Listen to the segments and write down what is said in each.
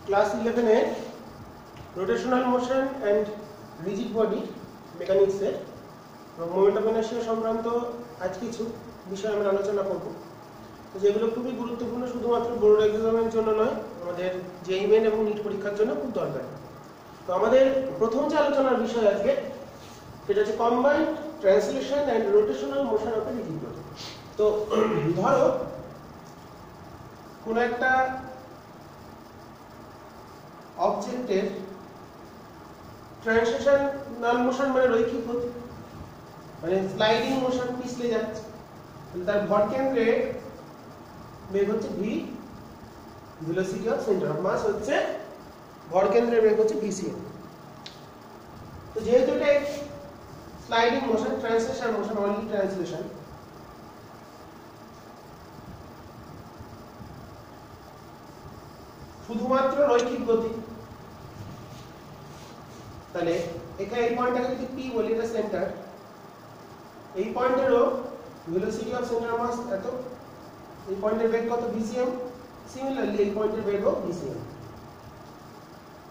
Class 11 A rotational motion and rigid body মেকানিক্সের moment of inertia সংক্রান্ত আজ কিছু বিষয় আমরা আলোচনা করব, যেগুলো খুবই গুরুত্বপূর্ণ, শুধুমাত্র বোর্ড এক্সামের জন্য নয়, আমাদের জেইই মেইন এবং নিট পরীক্ষার জন্য খুব দরকারি। তো আমাদের প্রথম যে আলোচনার বিষয় আজকে সেটা হচ্ছে combined translation and rotational motion of rigid body. তো ধরো কোন একটা অবজেক্টের ট্রান্সলেশনাল মোশন মানে রৈখিক গতি, মানে স্লাইডিং মোশন, পিছলে যাচ্ছে, তার ভর কেন্দ্রে বেগ হচ্ছে v, velocity of centre of mass হচ্ছে ভর কেন্দ্রের বেগ হচ্ছে vcm। তো যেহেতু এটা sliding motion, translation motion, only translation, শুধুমাত্র রৈখিক গতি, তাহলে এখানে এই পয়েন্টটাকে যদি p বলি, এটা সেন্টার, এই পয়েন্টেরও velocity of centre of mass এত, এই পয়েন্টের বেগ কত vcm, সিমিলারলি এই পয়েন্টের বেগও vcm।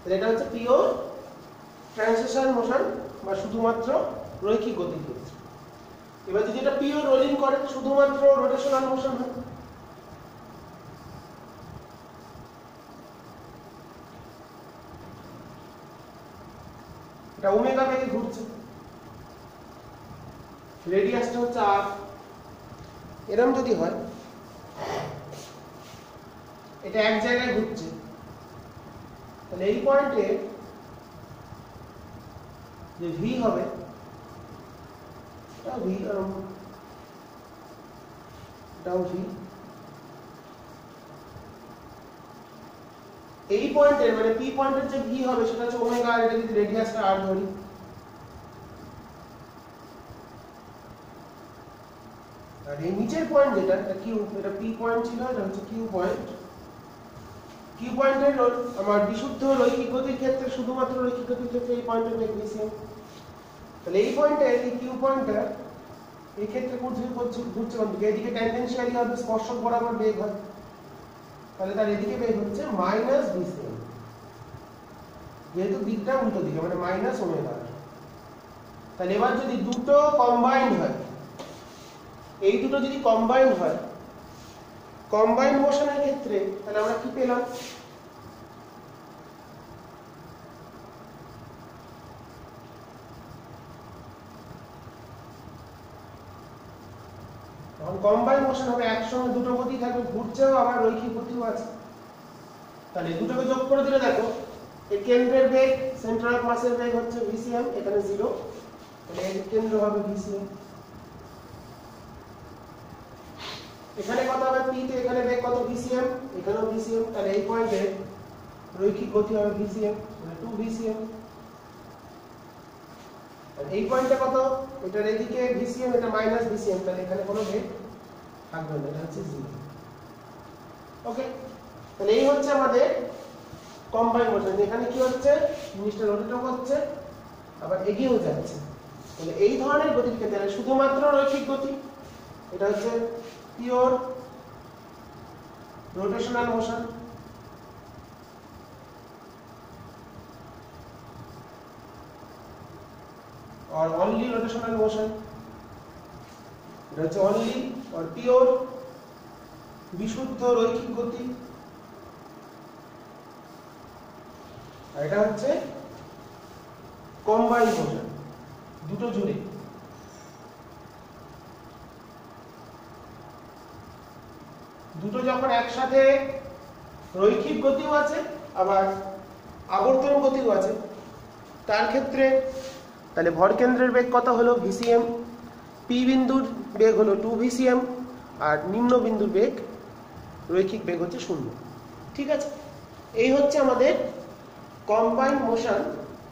তাহলে এটা হচ্ছে পিওর ট্রান্সলেশন মোশন বা শুধুমাত্র রৈখিক গতির ক্ষেত্রে। এবার যদি এটা পিওর রোলিং করে, শুধুমাত্র রোটেশনাল মোশন হয়। এটা ওমেগা বেগে ঘুরছে, রেডিয়াসটা হচ্ছে r, এরকম যদি হয়, এটা এক জায়গায় ঘুরছে, তাহলে এই পয়েন্টে যে v হবে, এটাও v, এটাও v, এই পয়েন্টের মানে p পয়েন্টের যে v হবে সেটা হচ্ছে ওমেগা, আর এটা যদি রেডিয়াসটা r ধরি, আর এই নিচের পয়েন্ট যেটা q, এটা p পয়েন্ট ছিল, এটা হচ্ছে q পয়েন্ট। q পয়েন্টের আমার বিশুদ্ধ রৈখিক গতির ক্ষেত্রে, শুধুমাত্র রৈখিক গতির ক্ষেত্রে এই পয়েন্টের বেগ vcm। তাহলে এই পয়েন্টে এই q পয়েন্টটা এই ক্ষেত্রে ঘুরছে কোন দিকে? এদিকে ট্যানজেনশিয়ালি হবে, স্পর্শক বরাবর বেগ হয়, তাহলে তার এদিকে বেগ হচ্ছে -vcm, যেহেতু দিকটা উল্টো দিকে, মানে মাইনাস ওমেগা। তাহলে এবার যদি দুটো কম্বাইন্ড হয়, এই দুটো যদি কম্বাইন্ড হয়, কম্বাইন্ড মোশনের ক্ষেত্রে, তাহলে আমরা কি পেলাম? তখন কম্বাইন্ড মোশন হবে, একসঙ্গে দুটো গতি থাকবে, ঘুরছেও আবার রৈখিক গতিও আছে। তাহলে দুটোকে যোগ করে দিলে দেখো, এই কেন্দ্রের বেগ, সেন্টার অফ মাসের বেগ হচ্ছে vcm, এখানে 0, তাহলে এই কেন্দ্র হবে vcm। এখানে কত হবে p তে, এখানে বেগ কত vcm, এখানেও vcm, তাহলে এই পয়েন্টে রৈখিক গতি হবে vcm, মানে 2vcm। আর এই পয়েন্টে কত, এটার এদিকে vcm, এটা -vcm, তাহলে এখানে কোনো বেগ থাকবে না, এটা হচ্ছে 0। ওকে, তাহলে এই হচ্ছে আমাদের কম্বাইন্ড মোশন। এখানে কি হচ্ছে, জিনিসটা রোটেটও করছে আবার এগিয়েও যাচ্ছে। তাহলে এই ধরনের গতির ক্ষেত্রে শুধুমাত্র রৈখিক গতি, এটা হচ্ছে পিওর রোটেশনাল মোশন। और only rotational motion, এটা হচ্ছে only or pure বিশুদ্ধ রৈখিক গতি, আর এটা হচ্ছে কম্বাইন্ড মোশন, দুটো জুড়ে। দুটো যখন একসাথে রৈখিক গতিও আছে আবার আবর্তন গতিও আছে, তার ক্ষেত্রে তাহলে ভর কেন্দ্রের বেগ কত হলো vcm, p বিন্দুর বেগ হলো 2vcm, আর নিম্ন বিন্দুর বেগ, রৈখিক বেগ হচ্ছে 0। ঠিক আছে, এই হচ্ছে আমাদের combined motion,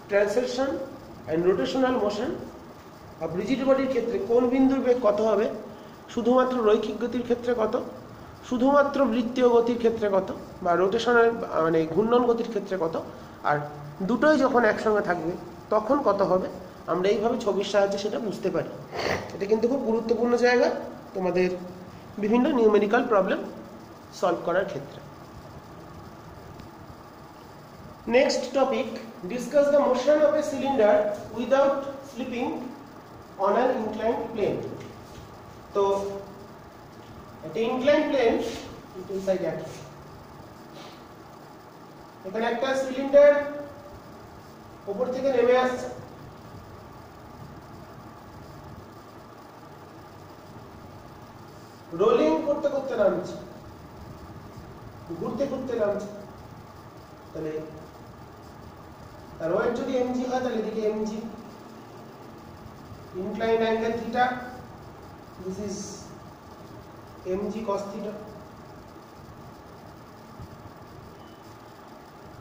translation and rotational motion of rigid বডির ক্ষেত্রে কোন বিন্দুর বেগ কত হবে, শুধুমাত্র রৈখিক গতির ক্ষেত্রে কত, শুধুমাত্র বৃত্তীয় গতির ক্ষেত্রে কত, বা রোটেশনাল মানে ঘূর্ণন গতির ক্ষেত্রে কত, আর দুটোই যখন একসঙ্গে থাকবে তখন কত হবে, আমরা এইভাবে ছবির সাহায্যে সেটা বুঝতে পারি। এটা কিন্তু খুব গুরুত্বপূর্ণ জায়গা তোমাদের বিভিন্ন নিউমেরিক্যাল প্রবলেম সলভ করার ক্ষেত্রে। Next topic, discuss the motion of a cylinder without slipping on an inclined plane. তো একটা inclined plane inside that. এখানে একটা সিলিন্ডার উপর থেকে নেমে আসছে, রোলিং করতে করতে নামছে, ঘুরতে ঘুরতে নামছে। তাহলে তার ওয়েট যদি mg হয় তাহলে এদিকে mg, inclined angle theta, this is mg cos theta,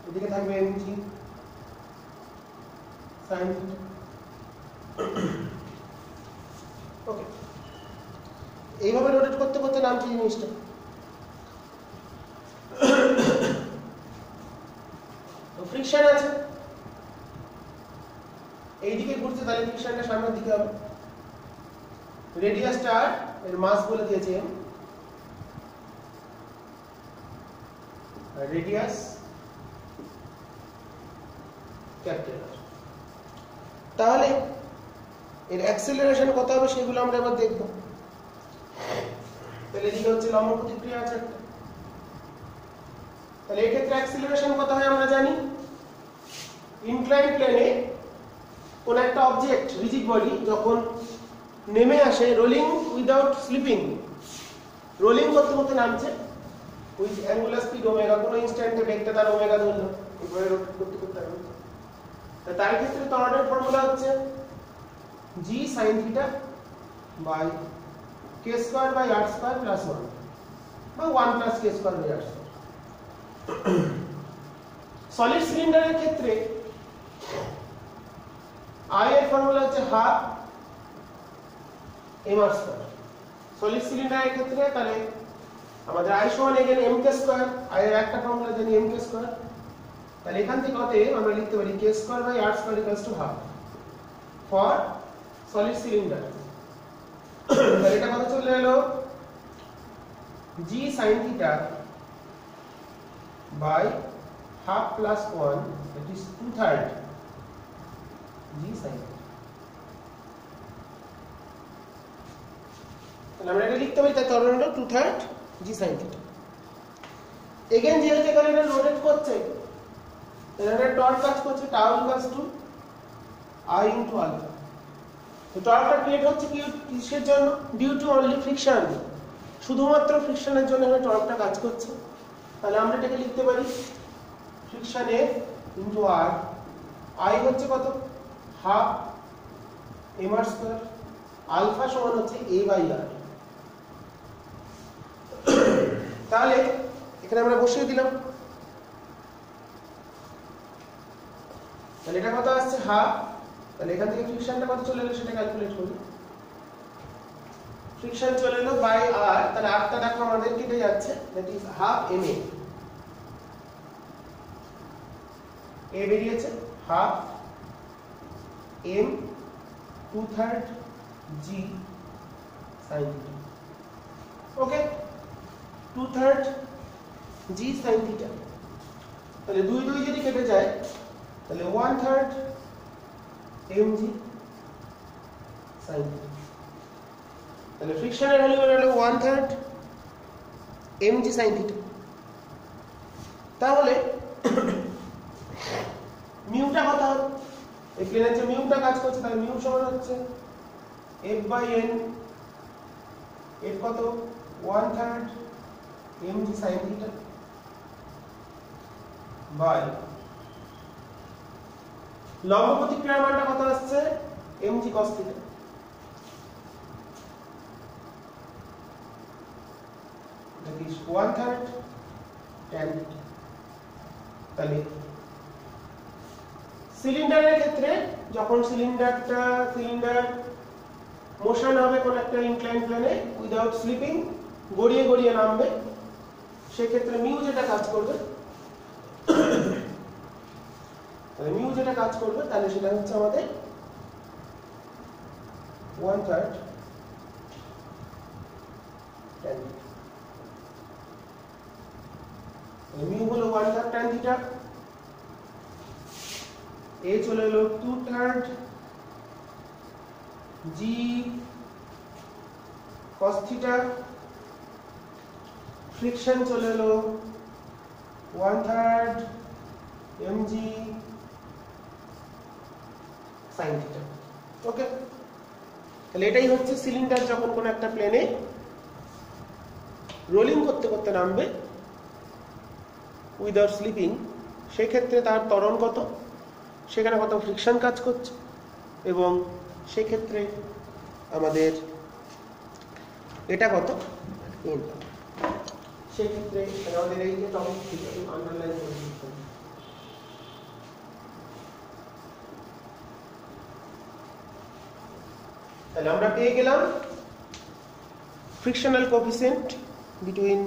এদিকে থাকবে mg sin theta। ওকে, এইভাবে রোটেট করতে করতে নামছে জিনিসটা। ফ্রিকশন আছে, এইদিকে ঘুরছে, তাহলে ফ্রিকশনটা সামনের দিকে হবে। রেডিয়াসটা এর মাস বলে দিয়েছে m, রেডিয়াস ক্যাপিটাল। তাহলে এর অ্যাক্সেলারেশন কত হবে সেগুলো আমরা এবার দেখব। তাহলে এদিকে হচ্ছে লম্ব প্রতিক্রিয়া আছে একটা, তাহলে এই ক্ষেত্রে অ্যাক্সেলারেশন কত হয় আমরা জানি। ইনক্লাইন্ড প্লেনে কোন একটা অবজেক্ট রিজিড বডি যখন নেমে আসে রোলিং উইদাউট স্লিপিং, রোলিং করতে করতে নামছে উইথ অ্যাঙ্গুলার স্পিড ওমেগা, কোন ইনস্ট্যান্টে বেগটা তার ওমেগা ধরলো, এভাবে রোটেট করতে করতে নামছে। তার ক্ষেত্রে টর্নের ফর্মুলা হচ্ছে g sin theta by k square by r square plus 1 বা 1 plus k square by r square। Solid সিলিন্ডারের ক্ষেত্রে I এর ফর্মুলা হচ্ছে হাফ mr স্কয়ার। সলিড সিলিন্ডারের ক্ষেত্রে তাহলে আমাদের I সমান এখানে mk স্কয়ার, I এর একটা ফর্মুলা জানি mk স্কয়ার, তাহলে এখান থেকে অতএব আমরা লিখতে পারি k square by r square equals to half for solid cylinder. তাহলে এটা কত চলে এলো, g sin theta by half plus 1, that is 2/3 g sin theta। তাহলে আমরা এটা লিখতে পারি, তাই তরল হলো 2/3 g sin theta। এগেইন যেহেতু এখানে এটা রোটেট করছে, তাহলে টর্ক কাজ করছে tau equals to I into alpha। তো টর্কটা ক্রিয়েট হচ্ছে কিসের জন্য? ডিউ টু অনলি ফ্রিকশন, শুধুমাত্র ফ্রিকশনের জন্য এখানে টর্কটা কাজ করছে। তাহলে আমরা এটাকে লিখতে পারি friction F into R, I হচ্ছে কত, হাফ mr স্কয়ার, আলফা সমান হচ্ছে a বাই r। তাহলে এখানে আমরা বসিয়ে দিলাম, তাহলে এটা কত আসছে হাফ, তাহলে এখান থেকে ফ্রিকশনটা কত চলে এলো সেটা ক্যালকুলেট করি। ফ্রিকশন চলে এলো বাই r, তাহলে rটা দেখো আমাদের কেটে যাচ্ছে, that is half ma, a বেরিয়েছে half m 2/3 g sin theta। ওকে, 2/3 g sin theta, তাহলে 2 2 যদি কেটে যায় তাহলে 1/3 mg sin theta। তাহলে ফ্রিকশনের ভ্যালু হলো 1/3 mg sin theta। তাহলে মিউটা কত হবে, এই প্লেনের যে মিউটা কাজ করছে, তাহলে মিউ সমান হচ্ছে f বাই n, f কত 1/3 mg sin theta বাই লম্ব প্রতিক্রিয়ার মানটা কত আসছে mg cos theta। that is 1/3 tan theta। তাহলে সিলিন্ডারের ক্ষেত্রে যখন সিলিন্ডার মোশন হবে কোন একটা ইনক্লাইন্ড প্লেনে উইদাউট স্লিপিং, গড়িয়ে গড়িয়ে নামবে, সেক্ষেত্রে মিউ যেটা কাজ করবে, তাহলে মিউ যেটা কাজ করবে তাহলে সেটা হচ্ছে আমাদের 1/3 tan theta। মিউ হলো 1/3 tan theta, এ চলে এলো 2/3 জি cos থিটা, ফ্রিকশন চলে এলো 1/3 mg sin থিটা। ওকে, তাহলে এটাই হচ্ছে সিলিন্ডার যখন কোন একটা প্লেনে রোলিং করতে করতে নামবে উইদাউট স্লিপিং, সেই ক্ষেত্রে তার ত্বরণ কত, সেখানে কত ফ্রিকশন কাজ করছে, এবং সেই ক্ষেত্রে আমাদের এটা কত, সেই ক্ষেত্রে আমাদের এই যে টপিক আন্ডারলাইন করে দিতে হবে। তাহলে আমরা পেয়ে গেলাম frictional coefficient between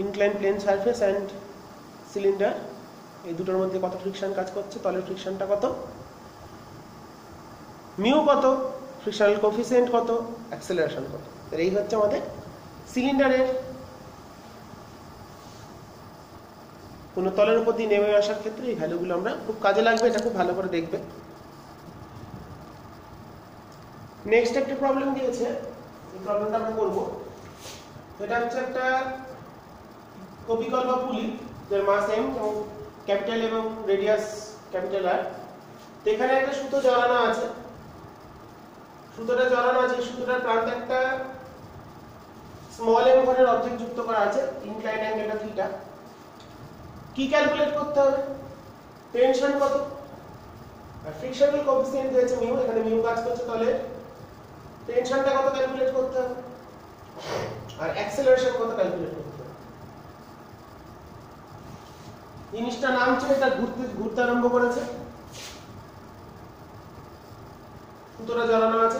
inclined plane surface and cylinder, এই দুটোর মধ্যে কত ফ্রিকশন কাজ করছে, তলের ফ্রিকশনটা কত, মিউ কত, ফ্রিকশনাল কোএফিসিয়েন্ট কত, অ্যাক্সেলারেশন কত। তাহলে এই হচ্ছে আমাদের সিলিন্ডারের কোন তলের উপর দিয়ে নেমে আসার ক্ষেত্রে এই ভ্যালুগুলো আমরা খুব কাজে লাগবে, এটা খুব ভালো করে দেখবে। নেক্সট একটা প্রবলেম দিয়েছে, এই প্রবলেমটা আমরা করব। এটা হচ্ছে একটা কপিকল বা পুলি, যার মাস m এবং ক্যাপিটাল এবং রেডিয়াস ক্যাপিটাল r। এখানে একটা সুতো জড়ানো আছে, সুতোটা জড়ানো আছে, সুতোটার প্রান্তে একটা স্মল m ধরনের অবজেক্ট যুক্ত করা আছে, ইনক্লাইন্ড অ্যাঙ্গেলটা থিটা। কি ক্যালকুলেট করতে হবে, টেনশন কত আর ফ্রিকশনাল কোএফিসিয়েন্ট দিয়েছে মিউ, এখানে মিউ কাজ করছে, তাহলে টেনশনটা কত ক্যালকুলেট করতে হবে, আর অ্যাক্সেলারেশন কত ক্যালকুলেট করতে হবে। জিনিসটা নামছে, এটা ঘুরতে আরম্ভ করেছে, সুতোটা জড়ানো আছে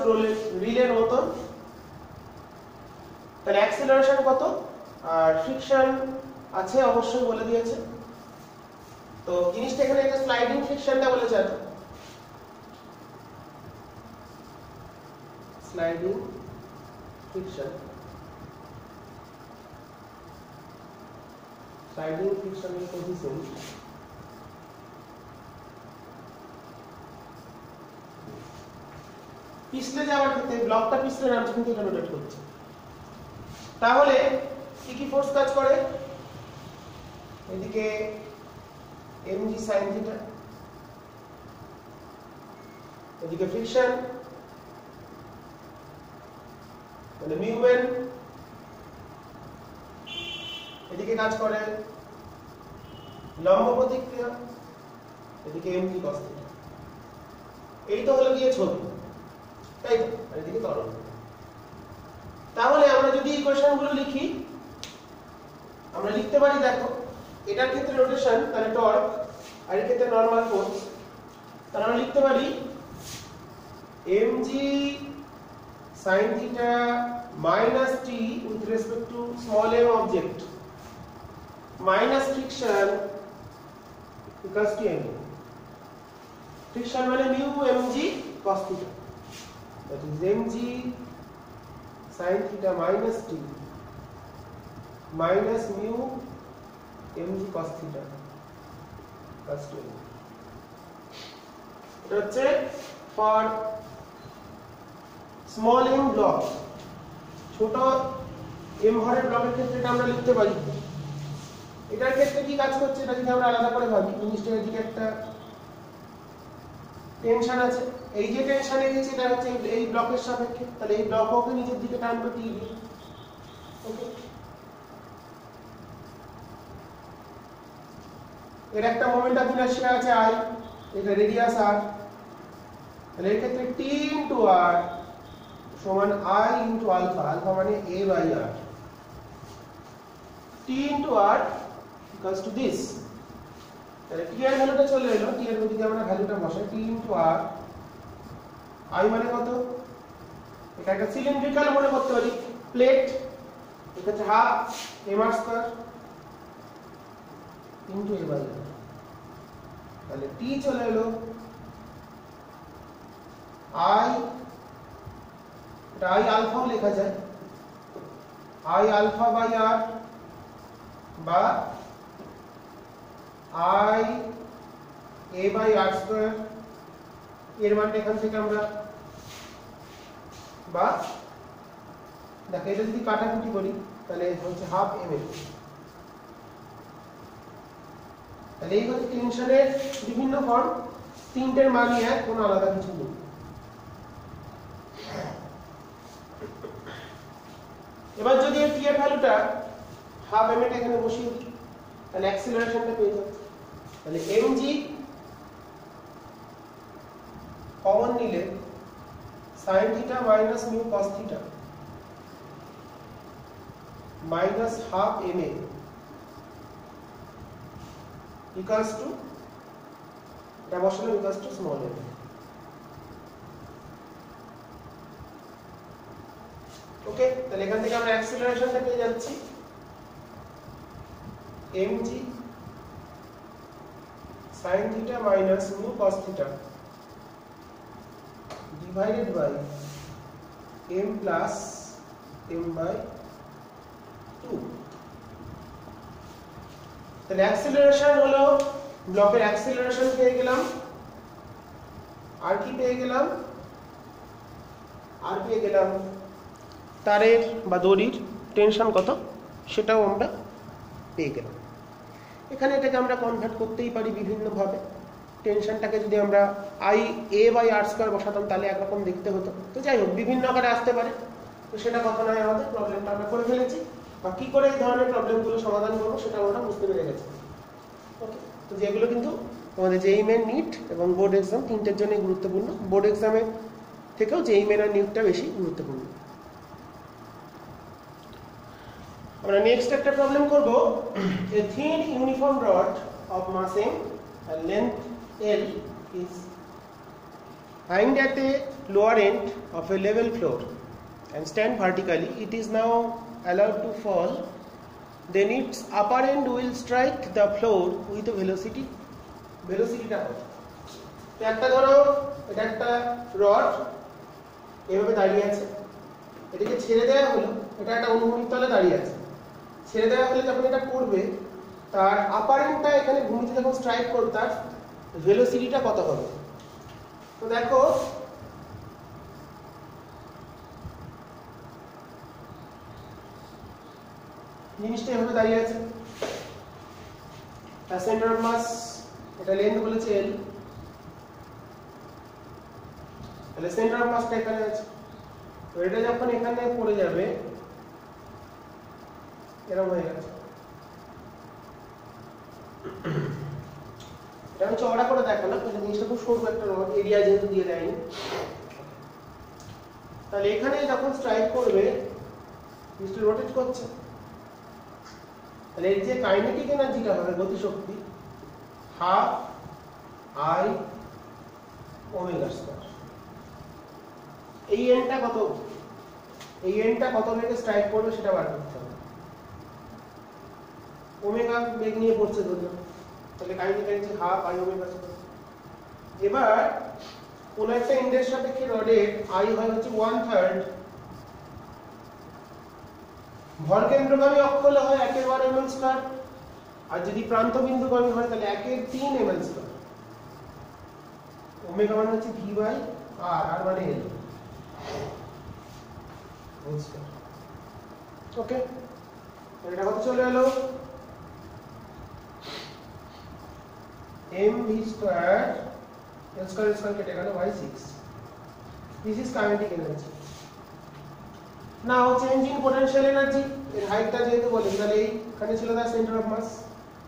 রিলের মতন। তাহলে অ্যাক্সেলারেশন কত আর ফ্রিকশন আছে অবশ্যই বলে দিয়েছে। তো জিনিসটা এখানে একটা স্লাইডিং ফ্রিকশনটা বলেছে, এত স্লাইডিং ফ্রিকশন, স্লাইডিং ফ্রিকশনের কোএফিসিয়েন্ট পিছলে যাওয়ার ক্ষেত্রে ব্লকটা পিছলে নামছে, কিন্তু এটা রোটেট করছে। তাহলে কি কি ফোর্স কাজ করে, এদিকে mg sin থিটা, এদিকে ফ্রিকশন মানে মিউ n, এদিকে কাজ করে লম্ব প্রতিক্রিয়া, এদিকে mg cos থিটা। এই তো হলো গিয়ে ছবি, তাই তো, আর এদিকে ত্বরণ। তাহলে আমরা যদি ইকুয়েশনগুলো লিখি, আমরা লিখতে পারি, দেখো এটার ক্ষেত্রে রোটেশন, তাহলে টর্ক, আর এর ক্ষেত্রে নরমাল ফোর্স। তাহলে আমরা লিখতে পারি mg sin theta minus t with respect to small m object minus friction equals to m. Friction মানে mu mg cos theta, that is mg sin theta minus t minus mu mg cos theta equals to m. এটা হচ্ছে for small m block, ছোট m ভরের ব্লকের ক্ষেত্রে এটা আমরা লিখতে পারি। এটার ক্ষেত্রে কি কাজ করছে, এটা যদি আমরা আলাদা করে ভাবি, জিনিসটার এদিকে একটা টেনশন আছে, এই যে টেনশন এসেছে এটা হচ্ছে এই ব্লকের সাপেক্ষে, তাহলে এই ব্লককে নিচের দিকে টানবে টি দিয়ে। ওকে, এর একটা মোমেন্ট অফ ইনার্শিয়া আছে i, এটা রেডিয়াস r, তাহলে এর ক্ষেত্রে t ইনটু r সমান i ইনটু আলফা, আলফা মানে a by r, t into r equals to this. তাহলে t এর ভ্যালুটা চলে এলো, t এর মধ্যে আমরা ভ্যালুটা বসাই, t ইনটু r, i মানে কত, এটা একটা সিলিন্ড্রিক্যাল মনে করতে পারি প্লেট, এক্ষেত্রে half mr square into a by r। তাহলে t চলে এলো i, এটা i আলফাও লেখা যায়, i আলফা বাই r বা i a by r square এর মানটা এখান থেকে আমরা বা দেখো এটা যদি কাটাকুটি করি তাহলে হচ্ছে হাফ ml। তাহলে এই হচ্ছে টেনশনের বিভিন্ন ফর্ম, তিনটের মানই এক, কোনো আলাদা কিছু নেই। এবার যদি এর টি এর ভ্যালুটা হাফ ml এখানে বসিয়ে দিই তাহলে অ্যাক্সিলারেশনটা পেয়ে যাচ্ছে। তাহলে mg কমন নিলে sin theta minus mu cos theta minus half ml equals to এটা বসালে equals to small m। ওকে, তাহলে এখান থেকে আমরা অ্যাক্সিলারেশনটা পেয়ে যাচ্ছি mg sin theta minus mu cos theta divided by m plus m by 2। তাহলে অ্যাক্সিলারেশন হলো ব্লকের অ্যাক্সিলারেশন পেয়ে গেলাম, আর কি পেয়ে গেলাম, আর পেয়ে গেলাম তারের বা দড়ির টেনশন কত সেটাও আমরা পেয়ে গেলাম। এখানে এটাকে আমরা কনভার্ট করতেই পারি বিভিন্নভাবে। টেনশনটাকে যদি আমরা I A by R square বসাতাম তাহলে একরকম দেখতে হতো, তো যাই হোক বিভিন্ন আকারে আসতে পারে, তো সেটা কথা নয়, আমাদের প্রবলেমটা আমরা করে ফেলেছি, বা কি করে এই ধরনের প্রবলেমগুলো সমাধান করবো সেটা আমরা বুঝতে পেরে গেছি। ওকে, তো যেগুলো কিন্তু আমাদের জেইই মেন, নিট এবং বোর্ড এক্সাম তিনটের জন্যই গুরুত্বপূর্ণ। বোর্ড এক্সামের থেকেও জেইই মেন আর নিটটা বেশি গুরুত্বপূর্ণ। আমরা নেক্সট একটা প্রবলেম করব। A thin uniform rod of mass m and length L is hanged at a lower end of a level floor and stand vertically. It is now allowed to fall. Then its upper end will strike the floor with a velocity. Velocity-টা কত? তো একটা ধরো এটা একটা rod এভাবে দাঁড়িয়ে আছে, এটাকে ছেড়ে দেওয়া হলো, এটা একটা অনুভূমিক তলে দাঁড়িয়ে আছে, ছেড়ে দেওয়া হলে যখন এটা পড়বে তার আপার এন্ডটা এখানে ভূমিতে যখন স্ট্রাইক করবে তার ভেলোসিটিটা কত হবে। তো দেখো জিনিসটা এভাবে দাঁড়িয়ে আছে, তার সেন্টার অফ মাস এটা লেন্থ বলেছে এল, তাহলে সেন্টার অফ মাসটা এখানে আছে, তো এটা যখন এখানে পড়ে যাবে এরকম হয়ে গেছে। এটা আমি চওড়া করে দেখালাম, কিন্তু জিনিসটা খুব সরু একটা রড, এরিয়া যেহেতু দিয়ে দেয়নি। তাহলে এখানে যখন স্ট্রাইক করবে জিনিসটা রোটেট করছে, তাহলে এর যে কাইনেটিক এনার্জিটা হবে গতিশক্তি হাফ আই ওমেগা স্কয়ার। এই এন্ডটা কত, এই এন্ডটা কত বেগে স্ট্রাইক করবে সেটা বার করতে হবে। ওমেগা বেগ নিয়ে পড়ছে ধরলাম, তাহলে kinetic energy half I omega square. এবার কোন একটা এন্ডের সাপেক্ষে রডের আই হয় হচ্ছে 1/3, ভর কেন্দ্রগামী অক্ষ হলে হয় 1/1 ml স্কয়ার, আর যদি প্রান্ত বিন্দুগামী হয় তাহলে 1/3 ml স্কয়ার। ওমেগা মানে হচ্ছে ভি বাই আর, আর মানে এল। ওকে, এটা কত চলে এলো, mv square l square square কেটে গেল by 6। This is kinetic energy. Now change in potential energy, এর হাইটটা যেহেতু বলেন তাহলে এইখানে ছিল তার সেন্টার অফ মাস,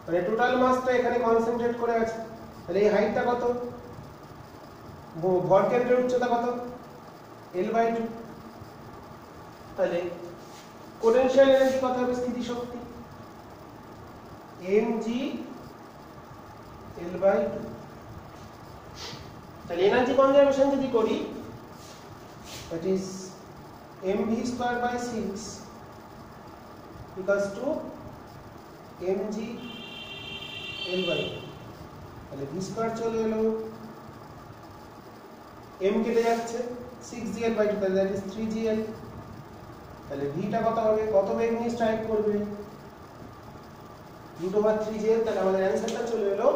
মানে টোটাল মাসটা এখানে কনসেন্ট্রেট করে আছে, তাহলে এই হাইটটা কত, ভর কেন্দ্রের উচ্চতা কত l/2, তাহলে পোটেনশিয়াল এনার্জি কত হবে, স্থিতি শক্তি mg l/2। তাহলে এনার্জি কনজারভেশন যদি করি that is mv square by 6 equals to mg l/2। তাহলে v স্কয়ার চলে এলো, m কেটে যাচ্ছে 6gl/2, তাহলে that is 3gl। তাহলে v টা কত হবে, কত বেগ নিয়ে স্ট্রাইক করবে √3gl। তাহলে আমাদের অ্যানসারটা চলে এলো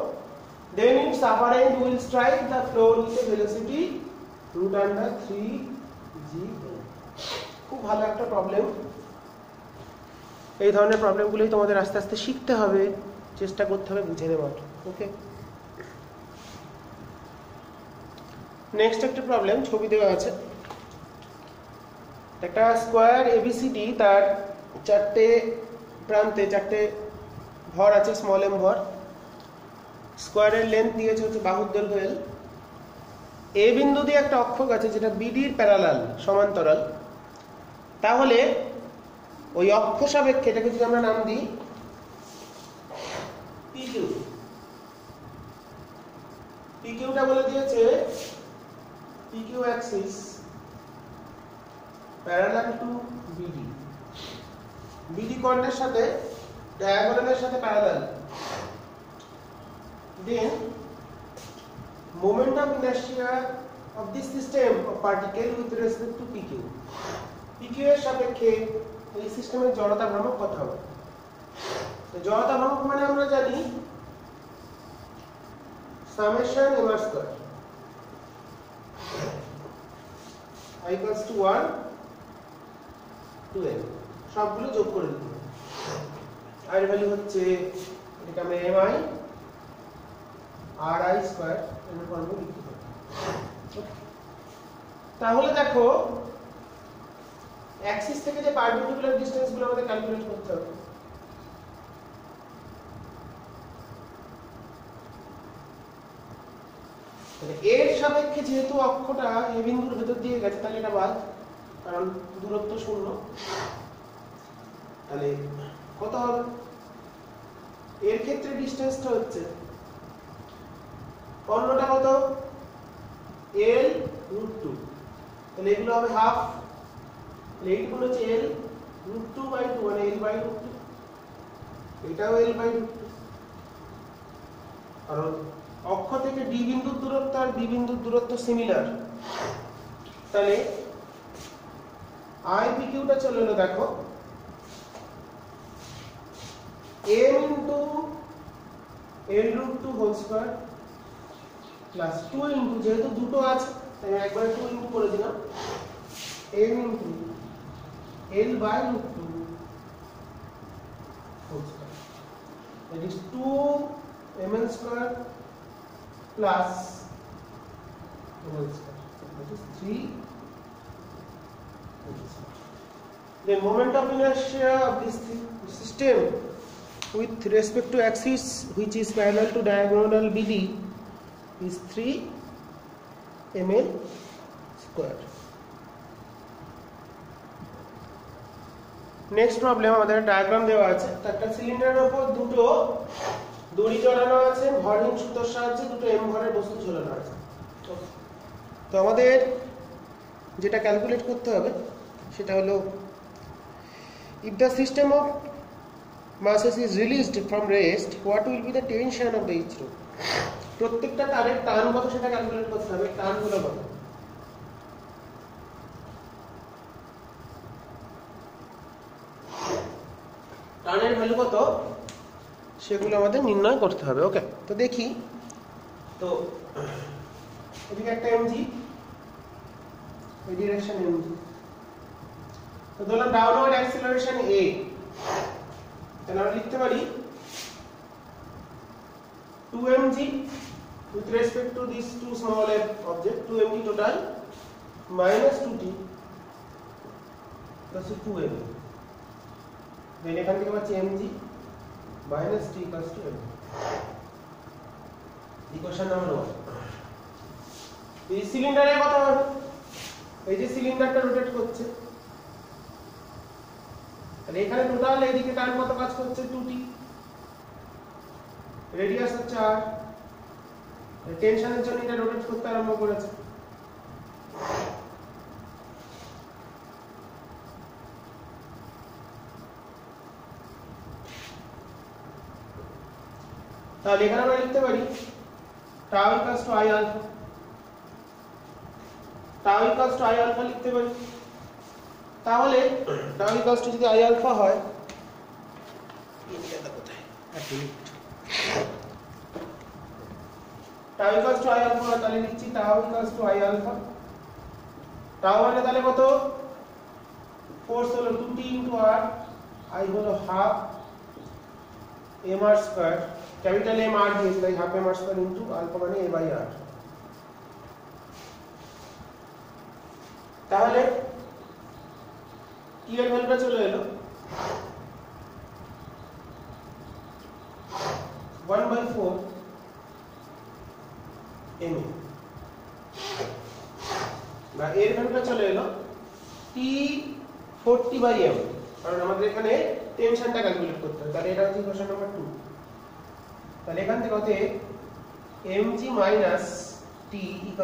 then its upper end will strike the floor with a velocity √3g. খুব ভালো একটা প্রবলেম। এই ধরনের প্রবলেমগুলোই তোমাদের আস্তে আস্তে শিখতে হবে, চেষ্টা করতে হবে বুঝে নেওয়ার। ওকে, নেক্সট একটা প্রবলেম ছবি দেওয়া আছে। একটা স্কোয়ার এবিসিডি, তার চারটে প্রান্তে চারটে ভর আছে, স্মল এম ভর। স্কোয়ারের লেন্থ দিয়েছে হচ্ছে বাহুর দৈর্ঘ্য এল। এ বিন্দু দিয়ে একটা অক্ষক আছে যেটা বিডির প্যারালাল, সমান্তরাল। তাহলে ওই অক্ষ সাপেক্ষে এটাকে যদি আমরা নাম দিই পিকিউ, পিকিউটা বলে দিয়েছে PQ Axis parallel to BD, BD কোণের সাথে ডায়াগোনালের সাথে parallel. Then moment of inertia of this system of particle with respect to PQ, PQ এর সাপেক্ষে এই সিস্টেমের জড়তা ভ্রামক কত হবে? তো জড়তা ভ্রামক মানে আমরা জানি summation m r square i equals to 1 to n, সবগুলো যোগ করে দিতে হবে। আর ভ্যালু হচ্ছে এটাকে আমরা mi ri স্কয়ার এর ফর্মে লিখতে পারি। তাহলে দেখো অ্যাক্সিস থেকে যে পারপেন্ডিকুলার ডিসটেন্স গুলো আমাদের ক্যালকুলেট করতে হবে। তাহলে এর সাপেক্ষে যেহেতু অক্ষটা এই বিন্দুর ভেতর দিয়ে গেছে তাহলে এটা বাদ, কারণ দূরত্ব শূন্য। তাহলে কত হবে? এর ক্ষেত্রে ডিসটেন্সটা হচ্ছে অন্যটা কত l √2, তাহলে এগুলো হবে হাফ। তাহলে এইটুকু হচ্ছে l √2/2 মানে l/√2, এটাও l/√2। কারণ অক্ষ থেকে ডি বিন্দুর দূরত্ব আর বি বিন্দুর দূরত্ব সিমিলার। তাহলে আই পিকিউটা চলে এলো, দেখো m * l√2 whole square plus 2 into, যেহেতু দুটো আছে তাই একবারে 2 ইনটু করে দিলাম, m into l/√2 whole square, that is 2ml square plus ml square, that is 3 ml square. The moment of inertia of this system with respect to axis which is parallel to diagonal BD is 3 ml square. Next problem, আমাদের diagram দেওয়া আছে। একটা সিলিন্ডারের উপর দুটো দড়ি জড়ানো আছে, ভরহীন সুতোর সাহায্যে দুটো এম ভরের বস্তু ঝোলানো আছে। তো আমাদের যেটা ক্যালকুলেট করতে হবে সেটা হলো if the system of masses is released from rest, what will be the tension of the each rope? প্রত্যেকটা তারের টান কত সেটা ক্যালকুলেট করতে হবে। টানগুলো কত? টানের ভ্যালু কত সেগুলো আমাদের নির্ণয় করতে হবে। ওকে, তো দেখি। তো এদিকে একটা এমজি, এই ডিরেকশন এমজি, তো ধরলাম ডাউনওয়ার্ড অ্যাক্সিলারেশন a, তাহলে আমরা লিখতে পারি 2mg with respect to these two small object, 2mg total minus 2t plus 2m, then এখান থেকে পাচ্ছি mg minus t equals to m, equation number 1। এই সিলিন্ডারে কত হবে? এই যে সিলিন্ডারটা রোটেট করছে, তাহলে এখানে টোটাল এইদিকে টাইম কত কাজ করছে? 2t, রেডিয়াস হচ্ছে r, টেনশনের জন্য এটা রোটেট করতে আরম্ভ করেছে। তাহলে এখানে আমরা লিখতে পারি tau equals to I alpha, tau equals to I alpha লিখতে পারি। তাহলে tau equals to যদি I alpha হয়, এরিয়াটা কোথায়? 1 minute. Tau equals to I alpha, তাহলে লিখছি tau equals to I alpha. Tau মানে তাহলে কত, ফোর্স হলো 2t ইনটু r, আই হলো half M R square, capital M R দিয়েছে তাই half M R square into alpha মানে a বাই r। তাহলে কি এর ভ্যালুটা চলে এলো 1/4 ma, বা এর ভ্যালুটা চলে এলো t 40/m, কারণ আমাদের এখানে টেনশনটা ক্যালকুলেট করতে হবে। তাহলে এটা হচ্ছে কোশ্চেন নাম্বার 2। তাহলে এখান থেকে কত mg - t =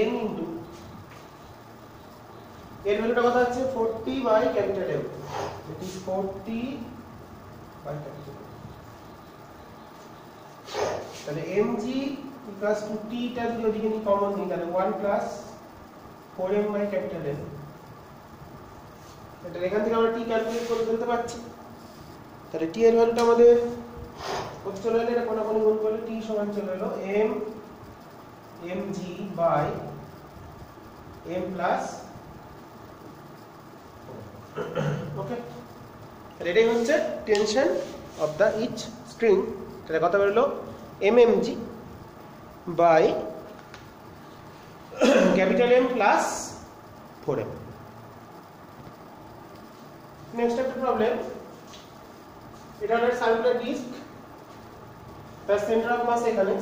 m ইনটু এর ভ্যালুটা কত হচ্ছে 40/M, ইট ইজ 40/M। তাহলে mg = t টা যদি ওদিকে নি কমন নিই তাহলে 1 + 4m/M। এটা এখান থেকে আমরা t ক্যালকুলেট করে ফেলতে পারছি। তাহলে t এর ভ্যালুটা আমাদের কত চলে এলো, এটা কোনাকুনি গুণ করলে t সমান চলে এলো mg/m প্লাস, ওকে। তাহলে এটাই হচ্ছে tension of the each string. তাহলে কত বেরোলো mmg by capital M plus 4m। Next একটা প্রবলেম, এটা হলো সার্কুলার ডিস্ক, তার সেন্টার অফ মাস এখানে,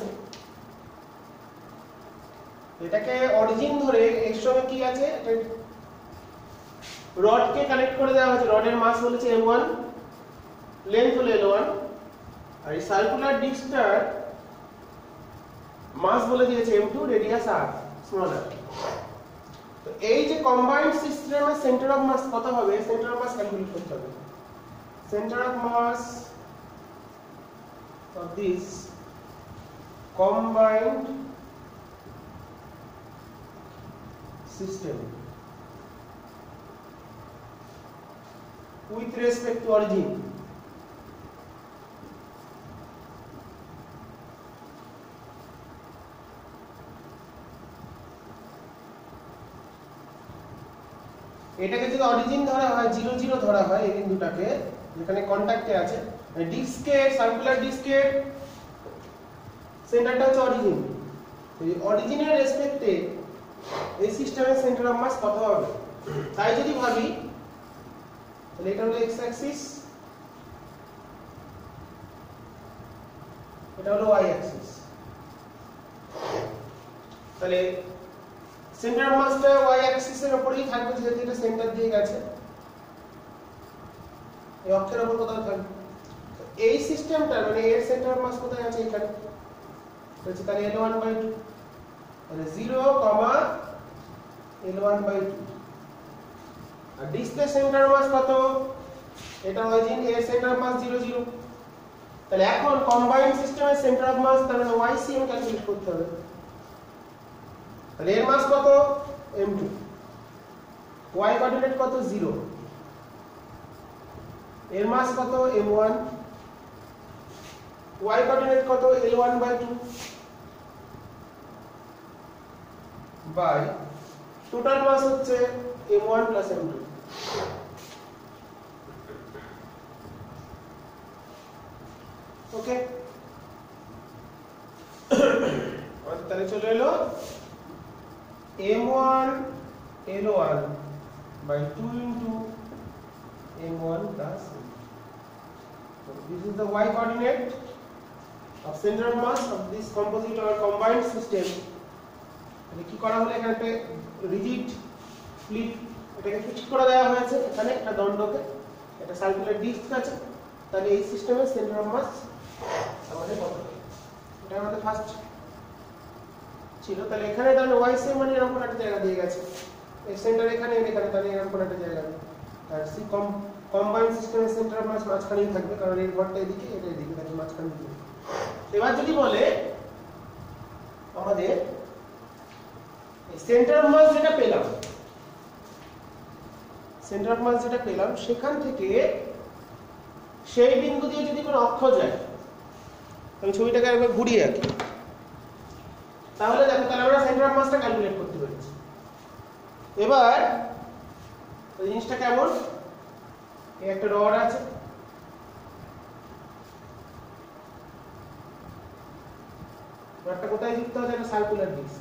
এটাকে অরিজিন ধরে এর সঙ্গে কি আছে, রডকে কানেক্ট করে দেওয়া হয়েছে, রডের মাস বলেছে m1, লেন্থ হলো l1, আর এই সার্কুলার ডিস্কটার মাস বলে দিয়েছে m2, radius r small r। তো এই যে কম্বাইন্ড সিস্টেমের সেন্টার অফ মাস কত হবে, সেন্টার অফ মাস ক্যালকুলেট করতে হবে। Centre of mass of this combined system with respect to origin, এটাকে যদি অরিজিন ধরা হয় 0 0 ধরা হয় এই বিন্দুটাকে যেখানে কন্টাক্টে আছে, ডিস্কের সার্কুলার ডিস্কের সেন্টারটা হচ্ছে অরিজিন, এই অরিজিনের রেসপেক্টে এই সিস্টেমের সেন্টার অফ মাস কত হবে। তাই যদি ভাবি তাহলে এটা হলো x অ্যাক্সিস, এটা হলো y অ্যাক্সিস। তাহলে সেন্টার অফ মাসটা y অ্যাক্সিসের উপরেই থাকবে যেহেতু এটা সেন্টার দিয়ে গেছে, এই অক্ষের উপর কোথাও থাকবে। এই সিস্টেমটা মানে এর সেন্টার অফ মাস কোথায় আছে, এখানে বলছি। তাহলে L1/2, তাহলে 0, L1/2। আর ডিস্কের সেন্টার অফ মাস কত, এটা অরিজিন, এর সেন্টার অফ মাস 0 0। তাহলে এখন কম্বাইন্ড সিস্টেমের সেন্টার অফ মাস তার মানে YCM ক্যালকুলেট করতে হবে। তাহলে এর মাস কত m2, y কোঅর্ডিনেট কত 0, এর মাস কত m1, y কোঅর্ডিনেট কত L1/2 বাই টোটাল মাস হচ্ছে m1 প্লাস m2। ওকে, তাহলে চলে এলো m1 L1 by 2 into m1 plus m2. So this is the y coordinate of center of mass of this composite or combined system. তাহলে কি করা হলো, এখানে একটা রিজিড স্প্লিট, এটাকে ফিক্স করে দেওয়া হয়েছে এখানে একটা দণ্ডকে, এটা সার্কুলার ডিস্ক আছে। তাহলে এই সিস্টেমের সেন্টার অফ মাস আমাদের কত, এটা আমাদের ফার্স্ট ছিল। তাহলে এখানে তাহলে YCM মানে এরকম একটা জায়গা দিয়ে গেছে, এই সেন্টার এখানে, এখানে তাহলে এরকম একটা জায়গা, আর সি কম্বাইন্ড সিস্টেমের সেন্টার অফ মাস মাঝখানেই থাকবে, কারণ এই ঘরটা এদিকে, এটা এদিকে, তাহলে মাঝখানে দিকে। এবার যদি বলে আমাদের সেন্টার অফ মাস যেটা পেলাম, সেন্টার অফ মাস যেটা পেলাম সেখান থেকে সেই বিন্দু দিয়ে যদি কোনো অক্ষ যায়, আমি ছবিটাকে একবার ঘুরিয়ে আঁকি। তাহলে দেখো, তাহলে আমরা সেন্টার অফ মাসটা ক্যালকুলেট করতে পেরেছি। এবার ওই জিনিসটা কেমন, এই একটা রড আছে, রডটা কোথায় যুক্ত আছে, একটা সার্কুলার ডিস্ক।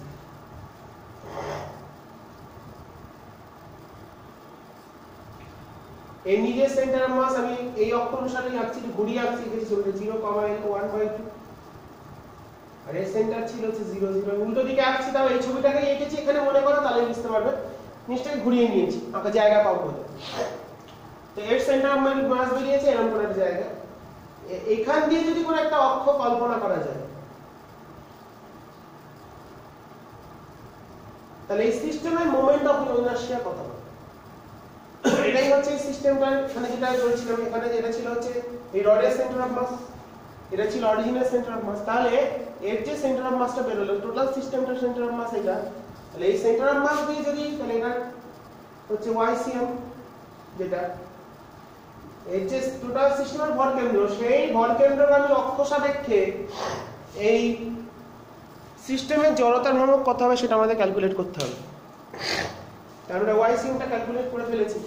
এই নিজের সেন্টার অফ মাস আমি এই অক্ষ অনুসারে আঁকছি, ঘুরিয়ে আঁকছি, কিছু 0,1/2, আর এর সেন্টার ছিল হচ্ছে 0 0। উল্টো দিকে আঁকছি, তাও এই ছবিটাকে এঁকেছি এখানে মনে করো, তাহলে বুঝতে পারবে জিনিসটাকে ঘুরিয়ে নিয়েছি, আঁকা জায়গা পাবো বলে। তো এর সেন্টার অফ মাস বেরিয়েছে এরকম কোনো একটা জায়গা। এখান দিয়ে যদি কোনো একটা অক্ষ কল্পনা করা যায়, তাহলে এই সিস্টেমের মোমেন্ট অফ ইনার্শিয়া কত হবে? এটাই হচ্ছে এই সিস্টেমটার এখানে যেটা বলছিলাম, এখানে যেটা ছিল হচ্ছে এই রডের সেন্টার অফ মাস, এটা ছিল অরিজিনাল সেন্টার অফ মাস। তাহলে এর যে সেন্টার অফ মাসটা বেরোলো, টোটাল সিস্টেমটার সেন্টার অফ মাস এটা, তাহলে এই সেন্টার অফ মাস দিয়ে যদি, তাহলে এটা হচ্ছে YCM, যেটা এর যে টোটাল সিস্টেমের ভর কেন্দ্র, সেই ভর কেন্দ্রকে আমি অক্ষ সাপেক্ষে এই সিস্টেমের জড়তার ভ্রামক কত হবে সেটা আমাদের ক্যালকুলেট করতে হবে। তাহলে আমরা YCMটা ক্যালকুলেট করে ফেলেছি।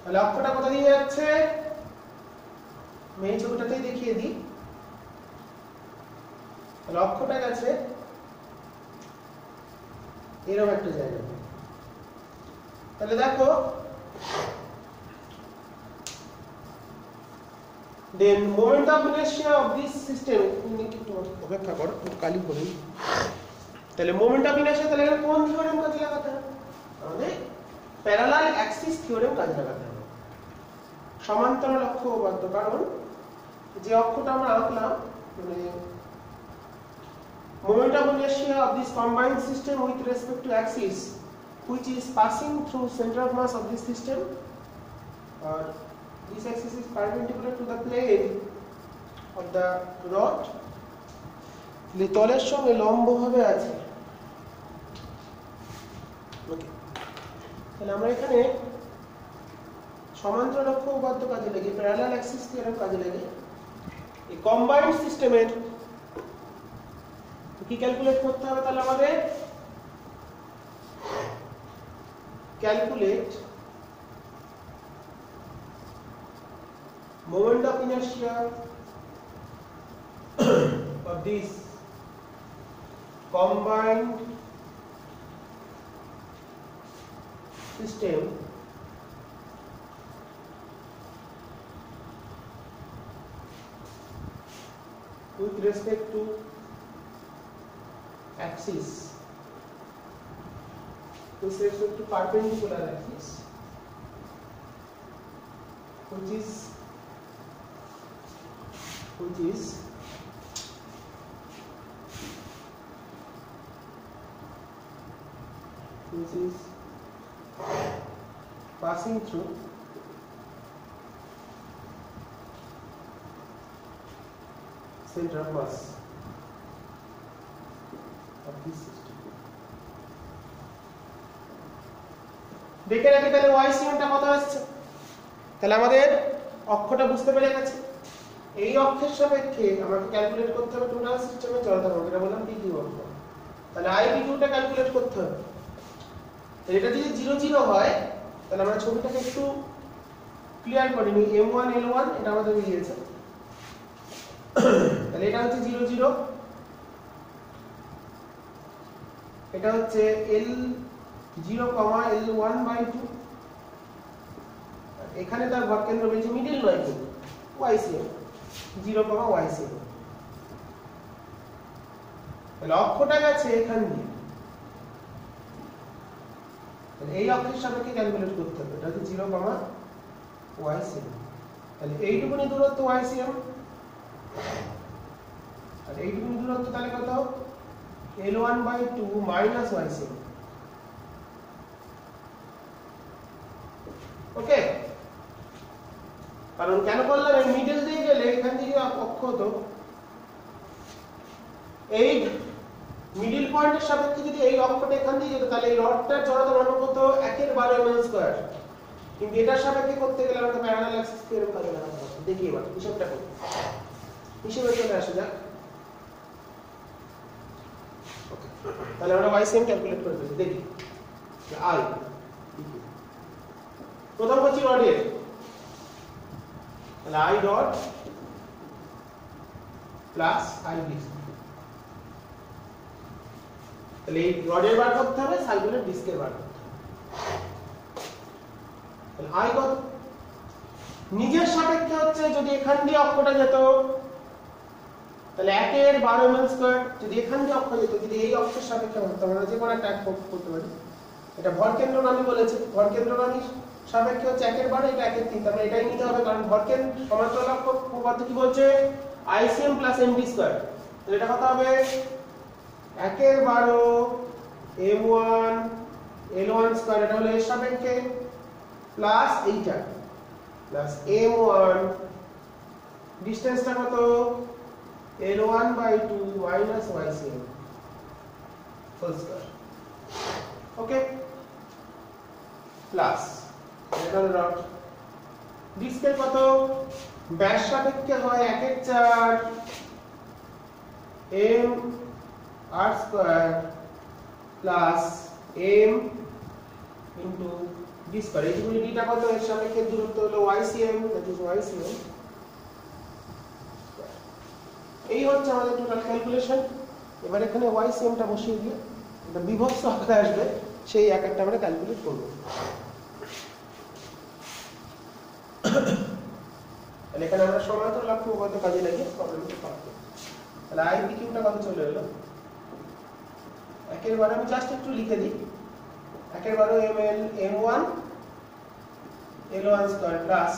তাহলে অক্ষটা কোথা দিয়ে যাচ্ছে, এই ছবিটাতেই দেখিয়ে দিই। তাহলে অক্ষটা গেছে এরকম একটা জায়গা। তাহলে দেখো, then moment of inertia of this system, একটু অপেক্ষা করো, একটু কালি করে। তাহলে moment of inertia, তাহলে এখানে কোন থিওরেম কাজে লাগাতে হবে? আমাদের প্যারালাল অ্যাক্সিস থিওরেম কাজে লাগাতে হবে, সমান্তরাল অক্ষ উপপাদ্য। কারণ যে অক্ষটা আমরা আঁকলাম, মানে moment of inertia of this combined system with respect to axis which is passing through center of mass of this system, or this axis is perpendicular to the plane of the rod, তলের সঙ্গে লম্বভাবে আছে। ওকে, তাহলে আমরা এখানে সমান্তরাল অক্ষ উপপাদ্য কাজে লাগে, প্যারালাল অ্যাক্সিস থিওরেম কাজে লাগে, এই কম্বাইন্ড সিস্টেমের কি ক্যালকুলেট করতে হবে? তাহলে আমাদের calculate moment of inertia of this combined system with respect to axis, with respect to perpendicular axis, which is passing through center of mass of this system. দেখে রাখি তাহলে YCM টা কত আসছে। তাহলে আমাদের অক্ষটা বুঝতে পেরে গেছে। এই অক্ষের সাপেক্ষে আমাকে ক্যালকুলেট করতে হবে টোটাল সিস্টেমের জড়তা ভ্রামক, এটা বললাম PQ অক্ষ। তাহলে IPQ টা ক্যালকুলেট করতে হবে। এটা যদি 0 0 হয়, তাহলে আমরা ছবিটাকে একটু ক্লিয়ার করে নিই। M1 L1 এটা আমাদের বেরিয়েছে, তাহলে এটা হচ্ছে 0 0, এটা হচ্ছে L0, L1/2, এখানে তার ভর কেন্দ্র বেরিয়েছে মিডল নয় কিন্তু YCM, 0, YCM। তাহলে অক্ষটা গেছে এখান দিয়ে, তাহলে এই অক্ষের সাপেক্ষে ক্যালকুলেট করতে হবে, এটা হচ্ছে 0, YCM। তাহলে এইটুকুনি দূরত্ব YCM, আর এইটুকুনি দূরত্ব তাহলে কত? L1/2 minus YCM। ওকে, কারণ কেন করলাম, এই মিডল দিয়ে গেলে এখান থেকে অক্ষ হতো, এই মিডল পয়েন্টের সাপেক্ষে যদি এই অক্ষটা এখান দিয়ে যেত, তাহলে এই রডটার জড়তা ভ্রামক হতো 1/12 mm²। কিন্তু এটার সাপেক্ষে করতে গেলে আমাদের প্যারালাল অ্যাক্সিস থিওরেম কাজে লাগাতে হবে। দেখি এবার হিসাবটা করি, হিসেবে চলে আসা যাক। ওকে, তাহলে আমরা YCM ক্যালকুলেট করে ফেলি। দেখি I প্রথম হচ্ছে রডের, তাহলে I dot plus I disc, তাহলে এই রডের বার করতে হবে, সার্কুলার ডিস্কের বার করতে হবে। তাহলে I কত, নিজের সাপেক্ষে হচ্ছে যদি এখান দিয়ে অক্ষটা যেত তাহলে 1/12 mm স্কয়ার, যদি এখান দিয়ে অক্ষ যেত, যদি এই অক্ষের সাপেক্ষে হতো আমরা যে কোনো একটা করতে পারি। এটা ভরকেন্দ্রগামী বলেছে, ভরকেন্দ্রগামী সাপেক্ষে হচ্ছে 1/12, এটা 1/3, তাহলে এটাই নিতে হবে কারণ ভরকেন্দ্র সমান্তরাল অক্ষ উপপাদ্য কি বলছে ICM প্লাস MD স্কয়ার, তাহলে এটা কত হবে 1/12 M1 L1 স্কয়ার, এটা হলো এর সাপেক্ষে প্লাস এইটা প্লাস M1 ডিসটেন্সটা কত L1/2 minus YCM full square, ওকে, প্লাস এটা হলো রড ডিস্কের কত ব্যাস সাপেক্ষে হয় 1/4 M R square plus M into D square, এইটুকুনি ডিটা কত এর সাপেক্ষে দূরত্ব হলো YCM, দ্যাট ইজ YCM। এই হচ্ছে আমাদের টোটাল ক্যালকুলেশন। এবার এখানে YCM টা বসিয়ে দিয়ে এটা বিভক্ত আকারে আসবে, সেই আকারটা আমরা ক্যালকুলেট করব। তাহলে এখানে আমরা সমান্তরাল অক্ষ উপপাদ্য কাজে লাগিয়ে প্রবলেমটা সলভ করব। তাহলে IPQ টা কত চলে এলো 1/12, আমি জাস্ট একটু লিখে দিই 1/12 ml M1 L1 square plus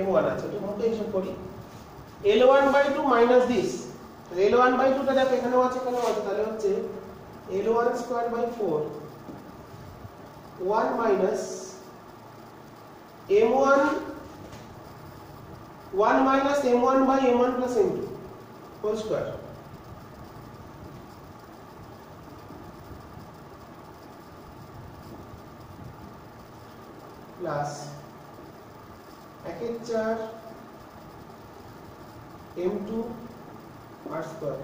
M1 আছে, তো মোটে হিসাব করি L1/2 মাইনাস দিস, L1/2 টা দেখো এখানেও আছে এখানেও আছে, তাহলে হচ্ছে L1 square by 4 1 minus M1 1 minus M1 by M1 plus M2 whole square plus 1/4 M2 R square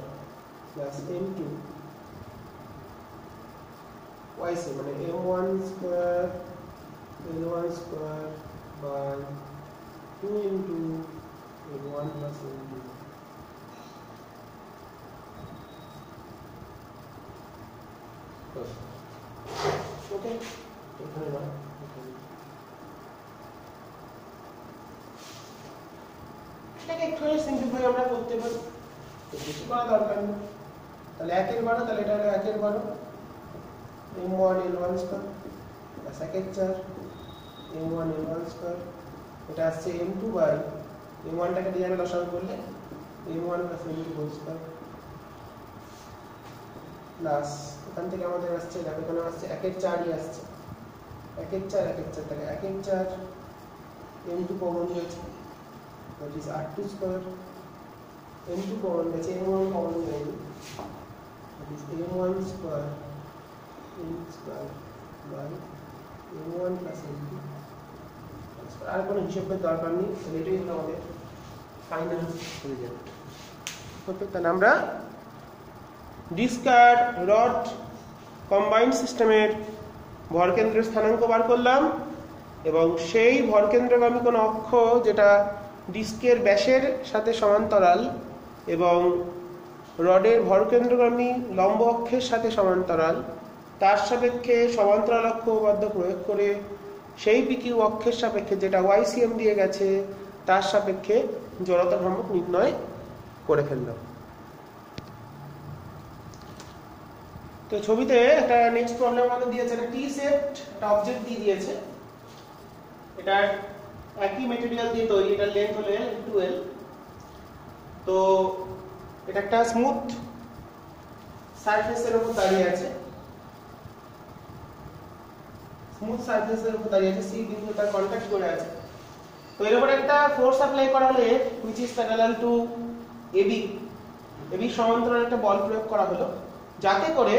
plus M2 YC, মানে M1 square L1 square by 2 into M1 plus M2 okay, এখানে না এটাকে একটু সিম্পলিফাই আমরা করতে পারি, বেশি করা দরকার নেই। তাহলে 1/12, তাহলে এটা হলো 1/12 M1 L1 square plus 1/4 M1 L1 square, এটা আসছে M2 বাই M1 টাকে দিয়ে লসাগু করলে M1 plus M2 whole square plus এখান থেকে আমাদের আসছে দেখো এখানে আসছে 1/4ই আসছে 1/4 থেকে 1/4 M2 কমন হয়েছে, that is R2 square, M2 common গেছে M1 কমন যায়নি, that is M1 square M square by M1 plus M2, আর কোনো হিসাবের দরকার নেই, এটাই হলো আমাদের ফাইনাল রেজাল্ট। ওকে, তাহলে আমরা ডিস্ক আর রড কম্বাইন্ড সিস্টেমের ভরকেন্দ্রের স্থানাঙ্ক বার করলাম এবং সেই ভরকেন্দ্রগামী কোনো অক্ষ যেটা ডিস্কের ব্যাসের সাথে সমান্তরাল এবং রডের ভরকেন্দ্রগামী লম্ব অক্ষের সাথে সমান্তরাল, তার সাপেক্ষে সমান্তরাল অক্ষ উপপাদ্য প্রয়োগ করে সেই পিকিউ অক্ষের সাপেক্ষে যেটা YCM দিয়ে গেছে তার সাপেক্ষে জড়তা ভ্রামক নির্ণয় করে ফেললাম। তো ছবিতে একটা নেক্সট প্রবলেম আমাদের দিয়েছে, একটা টি সেট একটা অবজেক্ট দিয়ে দিয়েছে, এটা একই ম্যাটেরিয়াল দিয়ে তৈরি, এটার লেন্থ হলো L ইনটু L। তো এটা একটা স্মুথ সারফেসের উপর দাঁড়িয়ে আছে, স্মুথ সারফেসের উপর দাঁড়িয়ে আছে, সি বিন্দু তার কন্টাক্ট করে আছে। তো এর উপর একটা ফোর্স অ্যাপ্লাই করা হলো F which is parallel to AB, AB সমান্তরাল একটা বল প্রয়োগ করা হলো যাতে করে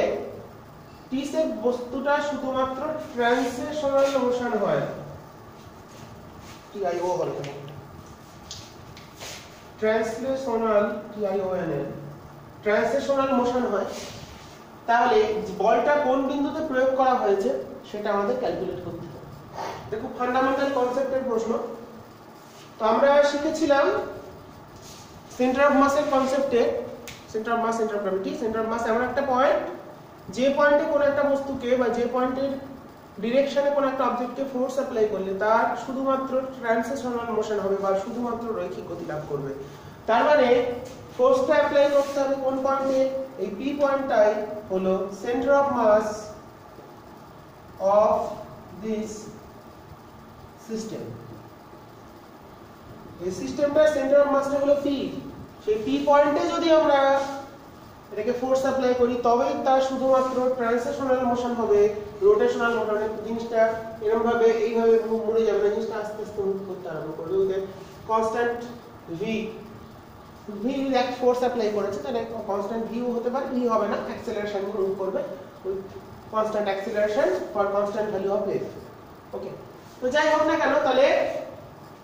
টি সেট বস্তুটা শুধুমাত্র ট্রান্সলেশনাল মোশন হয়, TIO হলো ট্রান্সলেশনাল TION ট্রান্সলেশনাল মোশন হয়, তাহলে বলটা কোন বিন্দুতে প্রয়োগ করা হয়েছে সেটা আমাদের ক্যালকুলেট করতে হবে। দেখো ফান্ডামেন্টাল কনসেপ্টের প্রশ্ন। তো আমরা শিখেছিলাম সেন্টার অফ মাসের কনসেপ্টে, centre of mass, centre of gravity. Centre of mass এমন একটা পয়েন্ট, যে পয়েন্টে কোনো একটা বস্তুকে বা যে পয়েন্টের ডিরেকশনে কোনো একটা অবজেক্টকে ফোর্স অ্যাপ্লাই করলে তার শুধুমাত্র ট্রান্সলেশনাল মোশন হবে বা শুধুমাত্র রৈখিক গতি লাভ করবে। তার মানে ফোর্সটা অ্যাপ্লাই করতে হবে কোন পয়েন্টে? এই পি পয়েন্টটাই হলো centre of mass of this system. এই সিস্টেমটার সেন্টার অফ মাসটা হলো পি। সেই পি পয়েন্টে যদি আমরা এটাকে ফোর্স অ্যাপ্লাই করি তবেই তার শুধুমাত্র ট্রান্সলেশনাল মোশন হবে, রোটেশনাল মোশন। জিনিসটা এরকম ভাবে এইভাবে মুড়ে যাবে না, জিনিসটা আস্তে আস্তে মুভ করতে আরম্ভ করবে উইথ কনস্ট্যান্ট ভি। ভি এক ফোর্স অ্যাপ্লাই করেছে, তাহলে কনস্ট্যান্ট ভিউ হতে পারে, ভি হবে না, অ্যাক্সেলারেশন মুভ করবে with constant acceleration for constant value of F. Okay, তো যাই হোক না কেন, তাহলে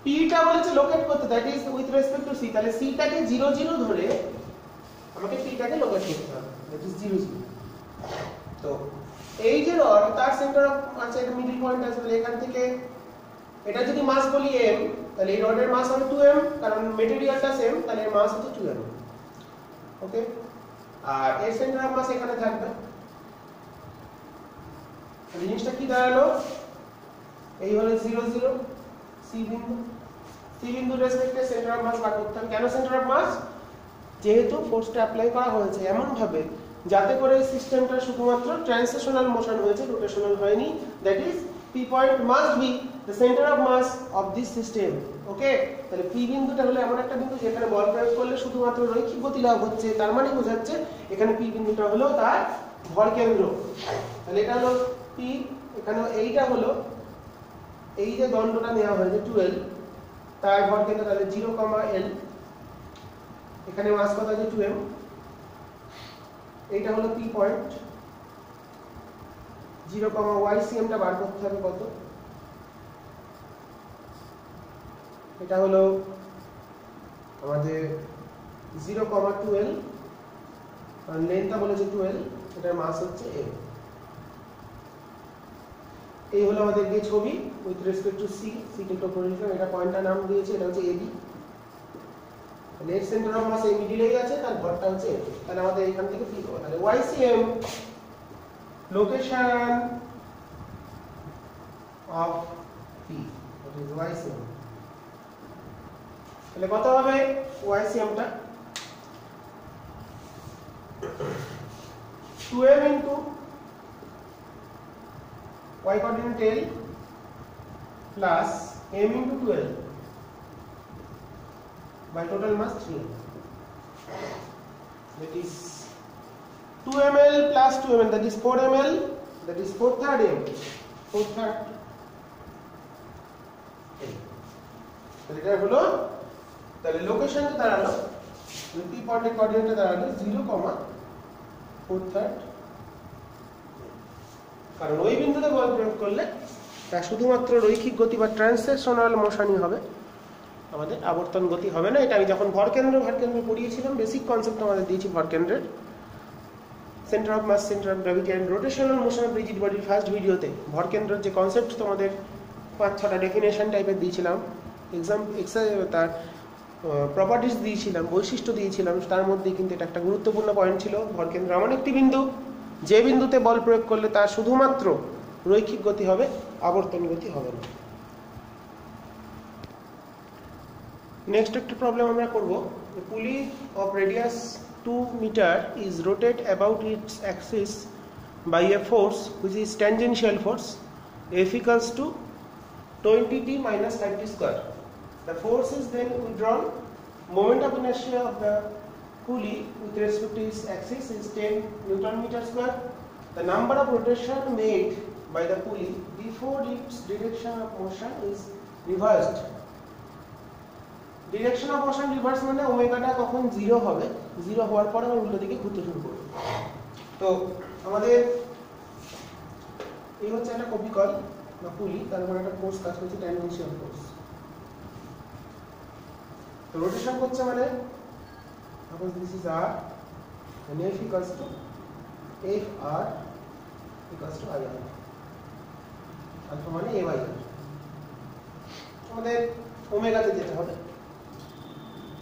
পিটা বলেছে লোকেট করতে, that is with respect to C. তাহলে সিটাকে 0 0 ধরে আমাকে পিটাকে লোকেট করতে হবে, দ্যাট ইজ 0 0। তো এই যে রড, তার সেন্টার অফ আছে, এটা মিডল পয়েন্ট আছে। তাহলে এখান থেকে এটা যদি মাস বলি m, তাহলে এই রডের মাস হবে 2m, কারণ মেটেরিয়ালটা সেম, তাহলে এর মাস হচ্ছে 2m। ওকে, আর এর সেন্টার অফ মাস এখানে থাকবে। তাহলে জিনিসটা কি দাঁড়ালো? এই হলো 0 0 সি বিন্দু। সি বিন্দুর রেসপেক্টে সেন্টার অফ মাস বার করতে হবে। কেন সেন্টার অফ মাস? যেহেতু ফোর্সটা অ্যাপ্লাই করা হয়েছে এমন ভাবে যাতে করে সিস্টেমটা শুধুমাত্র ট্রান্সলেশনাল মোশন হয়েছে, রোটেশনাল হয়নি। That is P point must be the centre of mass of this system. Okay, তাহলে পি বিন্দুটা হলো এমন একটা বিন্দু যেখানে বল প্রয়োগ করলে শুধুমাত্র রৈখিক গতি লাভ হচ্ছে। তার মানে বোঝাচ্ছে এখানে পি বিন্দুটা হলো তার ভর কেন্দ্র। তাহলে এটা হলো পি, এখানে এইটা হলো এই যে দণ্ডটা নেওয়া হয়েছে 12, তার ভর কেন্দ্র। তাহলে 0, L, এখানে মাস কত আছে 2m, এইটা হলো পি পয়েন্ট। 0, YCM টা বার করতে হবে কত, এটা হলো আমাদের 0, 2L, আর লেন্থটা বলেছে 12, এটার মাস হচ্ছে m। এই হলো আমাদের যে ছবি with respect to C. C কে তো করে নিলাম, এটা পয়েন্টটার নাম দিয়েছে, এটা হচ্ছে এবি। তাহলে এর সেন্টার অফ মাস এই মিডলেই আছে, তার ভরটা হচ্ছে m। তাহলে আমাদের এখান থেকে পি হবে। তাহলে YCM location of P, that is YCM। তাহলে কত হবে YCM টা? 2m into y coordinate L plus m into 12 by total mass 3m. That is 2 ml plus 2 ml, that is 4 ml, that is 4/3 m, 4/3 m. তাহলে এটা হলো, তাহলে লোকেশনটা দাঁড়ালো, পি পয়েন্টের কোঅর্ডিনেটটা দাঁড়ালো 0, 4/3, কারণ ওই বিন্দুতে বল প্রয়োগ করলে তা শুধুমাত্র রৈখিক গতি বা ট্রান্সলেশনাল মোশনই হবে, আমাদের আবর্তন গতি হবে না। এটা আমি যখন ভরকেন্দ্র পড়িয়েছিলাম, বেসিক কনসেপ্ট আমাদের দিয়েছি ভরকেন্দ্রের। Centre of mass, centre of gravity and rotational motion of rigid বডির ফার্স্ট ভিডিওতে ভরকেন্দ্রের যে কনসেপ্ট তোমাদের 5-6টা ডেফিনেশন টাইপের দিয়েছিলাম, তার প্রপার্টিস দিয়েছিলাম, বৈশিষ্ট্য দিয়েছিলাম, তার মধ্যে কিন্তু এটা একটা গুরুত্বপূর্ণ পয়েন্ট ছিল। ভরকেন্দ্র এমন একটি বিন্দু যে বিন্দুতে বল প্রয়োগ করলে তার শুধুমাত্র রৈখিক গতি হবে, আবর্তন গতি হবে না। নেক্সট একটা প্রবলেম আমরা করব। পুলি of radius 2 meter is rotate about its axis by a force which is tangential force F equals to 20t minus 5t square. The force is then withdrawn. Moment of inertia of the pulley with respect to its axis is 10 Newton meter square. The number of rotation made by the pulley before its direction of motion is reversed. Direction of motion reverse মানে ওমেগাটা কখন 0 হবে, 0 হওয়ার পরে আমরা উল্টো দিকে ঘুরতে শুরু করব। তো আমাদের এই হচ্ছে একটা কপিকল বা পুলি, তার উপর একটা ফোর্স কাজ করছে, ট্যানজেনশিয়াল ফোর্স। তো রোটেশন করছে মানে suppose this is r and F equals to F R equals to I R, alpha মানে এ বাই আর। আমাদের ওমেগাতে যেতে হবে।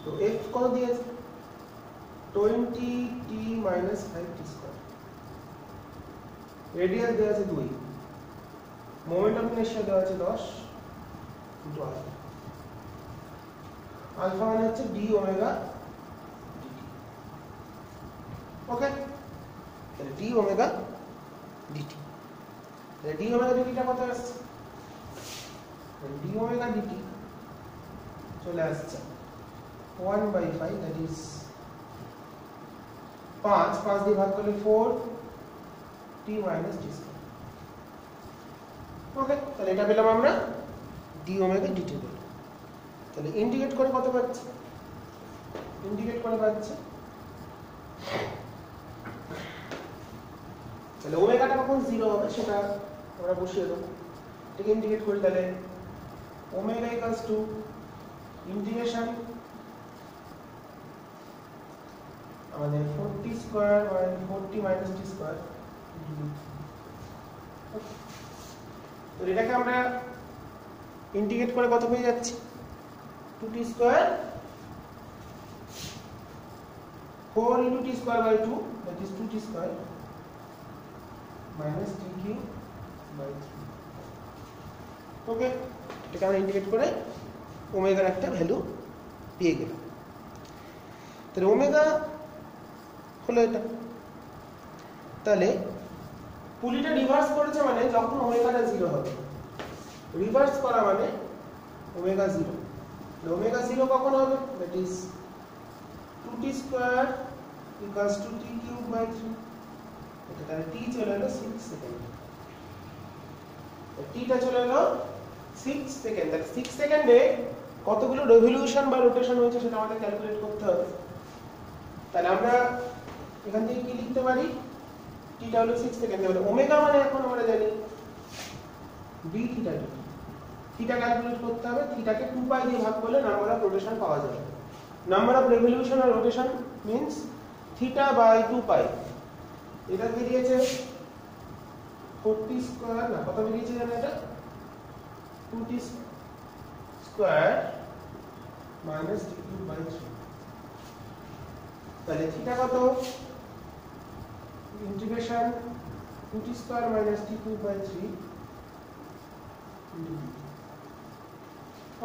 তো এফ কত দিয়েছে 20t minus 5t square, radius দেওয়া আছে 2, মোমেন্ট অফ ইনারশিয়া দেওয়া আছে 10 ইনটু আলফা। আলফা মানে হচ্ছে ডি ওমেগা ডিটি। ওকে, তাহলে ডি ওমেগা ডিটি, তাহলে ডি ওমেগা ডিটিটা কত আসছে, ডি ওমেগা ডিটি চলে আসছে 1/5, দ্যাট ইজ 5 দিয়ে ভাগ করলে 4t minus t স্কয়ার। ওকে, তাহলে এটা পেলাম আমরা ডি ওমেগা ডিটি পেলাম। তাহলে ইন্টিগ্রেট করে কত পাচ্ছি, ইন্টিগ্রেট করে পাচ্ছি, তাহলে ওমেগাটা কখন 0 হবে সেটা আমরা বসিয়ে দেবো। ঠিক, ইন্টিগ্রেট করি, তাহলে ওমেগা ইকুয়ালস টু ইন্টিগ্রেশন আমাদের 4t স্কয়ার মানে 4t minus t স্কয়ার। তো এটাকে আমরা ইন্টিগ্রেট করে কত পেয়ে যাচ্ছি 2t square 4 into t square by 2, that is 2t square minus t cube by 3. ওকে, এটা আমরা ইন্টিগ্রেট করে ওমেগার একটা ভ্যালু পেয়ে গেলাম। তাহলে ওমেগা হলো এটা। তাহলে পুলিটা রিভার্স করেছে মানে যখন ওমেগাটা 0 হবে, রিভার্স করা মানে ওমেগা 0। ওমেগা 0 কখন হবে, that is 2t square equals to t cube by 3। এটা তাহলে t চলে এলো 6 সেকেন্ড, টিটা চলে এলো 6 সেকেন্ড। তাহলে 6 সেকেন্ডে কতগুলো রেভলিউশন বা রোটেশন হয়েছে সেটা আমাদের ক্যালকুলেট করতে হবে। তাহলে আমরা এখান থেকে কি লিখতে পারি, টিটা হলো 6 সেকেন্ডে, মানে ওমেগা মানে এখন আমরা জানি b theta dt। Theta calculate করতে হবে, থিটাকে 2 পাই দিয়ে ভাগ করলে নাম্বার অফ রোটেশন পাওয়া যাবে। নাম্বার অফ রেভলিউশন আর rotation means theta by 2 pi. এটা বেরিয়েছে 4t স্কয়ার, না কত বেরিয়েছে জানেন এটা, 2t square minus t cube by 3। তাহলে থিটা কত, integration 2t square minus t cube by 3 into dt।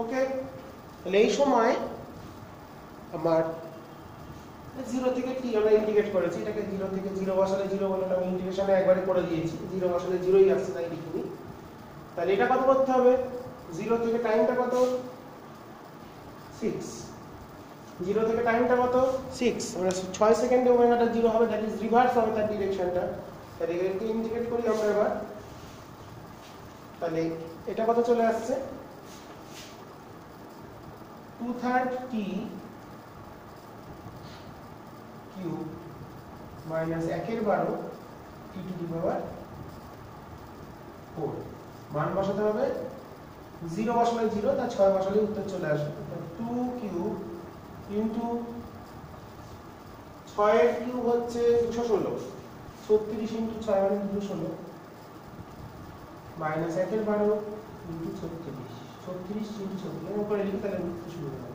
Okay, তাহলে এই সময় আমার 0 থেকে t আমরা ইন্টিগ্রেট করেছি, এটাকে 0 থেকে 0 বসালে 0 বলে আমি ইন্টিগ্রেশনে একবারে করে দিয়েছি, 0 বসালে 0ই আসছে তাই লিখিনি। তাহলে এটা কত করতে হবে, 0 থেকে টাইমটা কত 6, 0 থেকে টাইমটা কত 6, আমরা 6 সেকেন্ডে ওমেগাটা 0 হবে, দ্যাট ইজ রিভার্স হবে তার ডিরেকশনটা। তাহলে এটাকে ইন্টিগ্রেট করি আমরা এবার, তাহলে এটা কত চলে আসছে 2/3 t cube minus 1/12 t to the power 4। মান বসাতে হবে, 0 বসালে 0, তার 6 বসালে উত্তর চলে আসবে। 2 কিউব ইনটু 6 এর কিউব হচ্ছে 216, 36 ইনটু 6 মানে 216 মাইনাস 1/12 ইনটু 36, 36 ইনটু 36 এর উপরে লিখে তাহলে উত্তর শুরু হবে।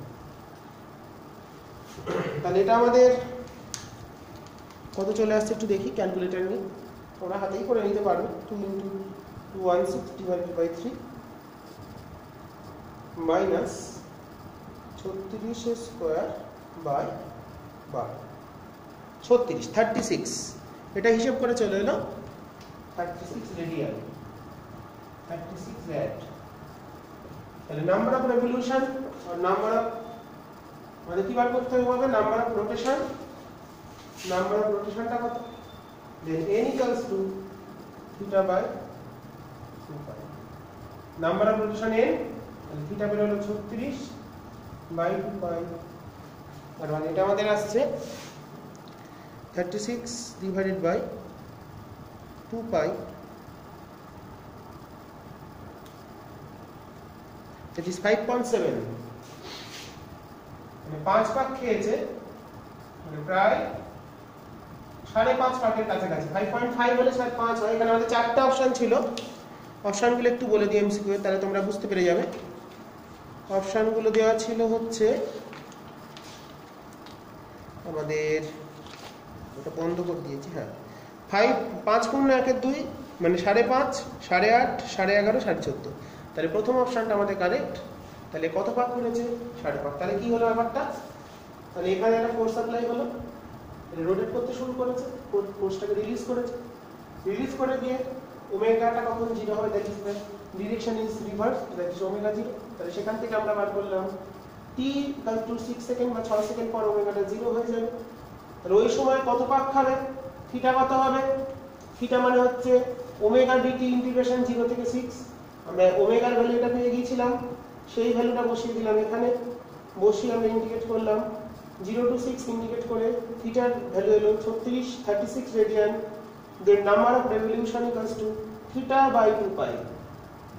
তাহলে এটা আমাদের কত চলে আসছে একটু দেখি, ক্যালকুলেটর নিয়ে তোমরা হাতেই করে নিতে পারবে। 2 into 216 divided by 3 minus 36 square by 12, 36 এটা হিসাব করে চলে এলো 36 রেডিয়ান, 36 রেড। তাহলে নাম্বার অফ রেভলিউশন আর নাম্বার অফ মানে কি বার করতে হবে, number of rotation, number of রোটেশনটা কত, then n equals to theta by 2 pi. Number of rotation n, তাহলে থিটা বের হলো 36 বাই 2 পাই, আর মানে এটা আমাদের আসছে 36 divided by 2 pi, that is 5.7, মানে 5 ভাগ খেয়েছে, মানে প্রায় 5.5 পাকের কাছাকাছি। 5.5 হলে 5 হয়। এখানে আমাদের 4টা অপশন ছিল, অপশনগুলো একটু বলে দিই এমসিকিউ এর, তাহলে তোমরা বুঝতে পেরে যাবে। অপশনগুলো দেওয়া ছিল হচ্ছে আমাদের, ওটা বন্ধ করে দিয়েছি, হ্যাঁ 5 × 1 = 2 মানে 5.5, 8.5, 11.5, 14.5। তাহলে প্রথম অপশনটা আমাদের কারেক্ট। তাহলে কত পাক করেছে? 5.5। তাহলে কি হলো ব্যাপারটা? তাহলে এখানে একটা ফোর্স সাপ্লাই হলো, রোটেট করতে শুরু করেছে, ফোর্সটাকে রিলিজ করেছে, রিলিজ করে দিয়ে ওমেগাটা কখন 0 হবে, that is the direction is reverse, that is omega 0। তাহলে সেখান থেকে আমরা বার করলাম t = 6 সেকেন্ড বা 6 সেকেন্ড পর ওমেগাটা 0 হয়ে যাবে। তাহলে ওই সময় কত পাক খাবে? থিটা কত হবে? থিটা মানে হচ্ছে ওমেগা dt ইন্টিগ্রেশন 0 থেকে 6। আমরা ওমেগার ভ্যালুটা পেয়ে গিয়েছিলাম, সেই ভ্যালুটা বসিয়ে দিলাম এখানে, বসিয়ে আমরা ইন্টিগ্রেট করলাম 0 to 6 ইন্ডিকেট করে। থিটার ভ্যালু হলো 36 radian. Then number of revolution equals to theta by 2 pi.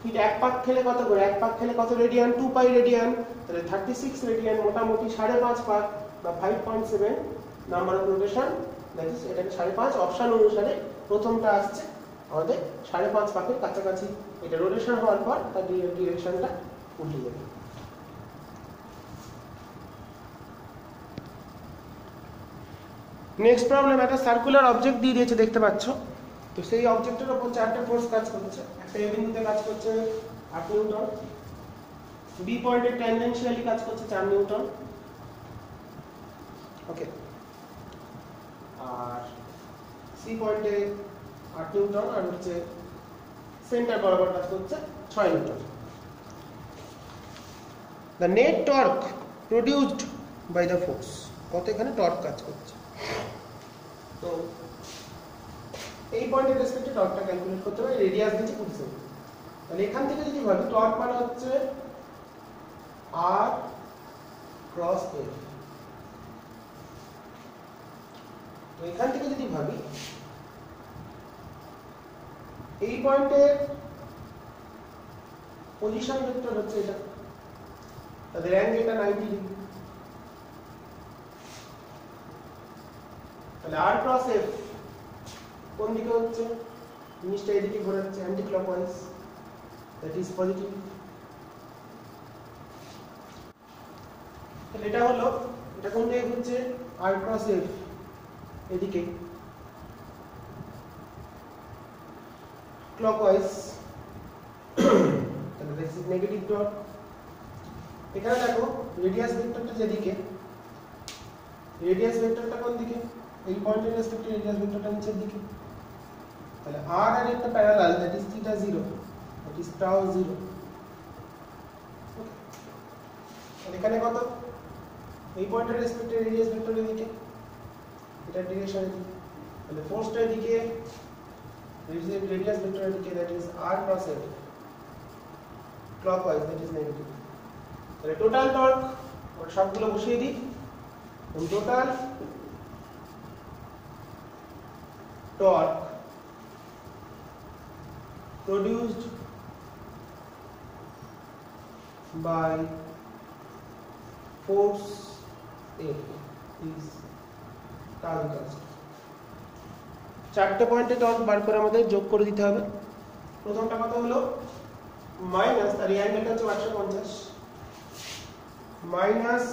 Theta এক পাক খেলে কত করে? এক পাক খেলে কত রেডিয়ান? 2 পাই রেডিয়ান। তাহলে 36 রেডিয়ান মোটামুটি 5.5 পাক বা 5.7 number of rotation, that is এটাকে 5.5 অপশন অনুসারে প্রথমটা আসছে আমাদের 5.5 পাকের কাছাকাছি। এটা রোটেশন হওয়ার পর তার ডিরেকশনটা উল্টে যাবে। নেক্সট প্রবলেম, একটা সার্কুলার অবজেক্ট দিয়ে দিয়েছে দেখতে পাচ্ছ। তো সেই অবজেক্টের উপর 4টে ফোর্স কাজ করছে। একটা এ বিন্দুতে কাজ করছে 8 নিউটন, বি পয়েন্টে ট্যানজেনশিয়ালি কাজ করছে 4 নিউটন, ওকে, আর সি পয়েন্টে 8 নিউটন, আর হচ্ছে সেন্টার বরাবর কাজ করছে 6 Newton. The net torque produced by the force, কত এখানে টর্ক কাজ করছে। তো এই পয়েন্টের রেসপেক্টে টর্কটা ক্যালকুলেট করতে হবে, রেডিয়াস দিয়েছে 20 সেমি। তাহলে এখান থেকে যদি ভাবি টর্ক মানে হচ্ছে r ক্রস f। তো এখান থেকে যদি ভাবি এই পয়েন্টের পজিশন ভেক্টর হচ্ছে এটা, তাদের অ্যাঙ্গেলটা 90 ডিগ্রি। তাহলে r ক্রস f কোন দিকে হচ্ছে? জিনিসটা এদিকে ঘোরাচ্ছে anticlockwise, that is positive. তাহলে এটা হলো, এটা কোন দিকে ঘুরছে? r ক্রস f এদিকে ক্লকওয়াইজ, তাহলে দ্যাট ইজ নেগেটিভ টর্ক। এখানে দেখো রেডিয়াস ভেক্টরটা যেদিকে, রেডিয়াস ভেক্টরটা কোন দিকে? এই পয়েন্টের রেসপেক্টে রেডিয়াস ভেক্টরটা নিচের দিকে। তাহলে r আর একটা parallel, that is theta 0, that is tau 0। ওকে, এখানে কত? এই পয়েন্টের রেসপেক্টে রেডিয়াস ভেক্টরের দিকে, এটার ডিরেকশনের দিকে। তাহলে ফোর্সটা এদিকে, রেডিয়াস ভেক্টরের দিকে, that is r cross f clockwise, that is negative. তাহলে টোটাল টর্ক, ওর সবগুলো বসিয়ে দিই। Total torque produced by force F is tau equals to, 4টে পয়েন্টে টর্ক বার করে আমাদের যোগ করে দিতে হবে। প্রথমটা কত হলো? মাইনাস, তার অ্যাঙ্গেলটা হচ্ছে 150, মাইনাস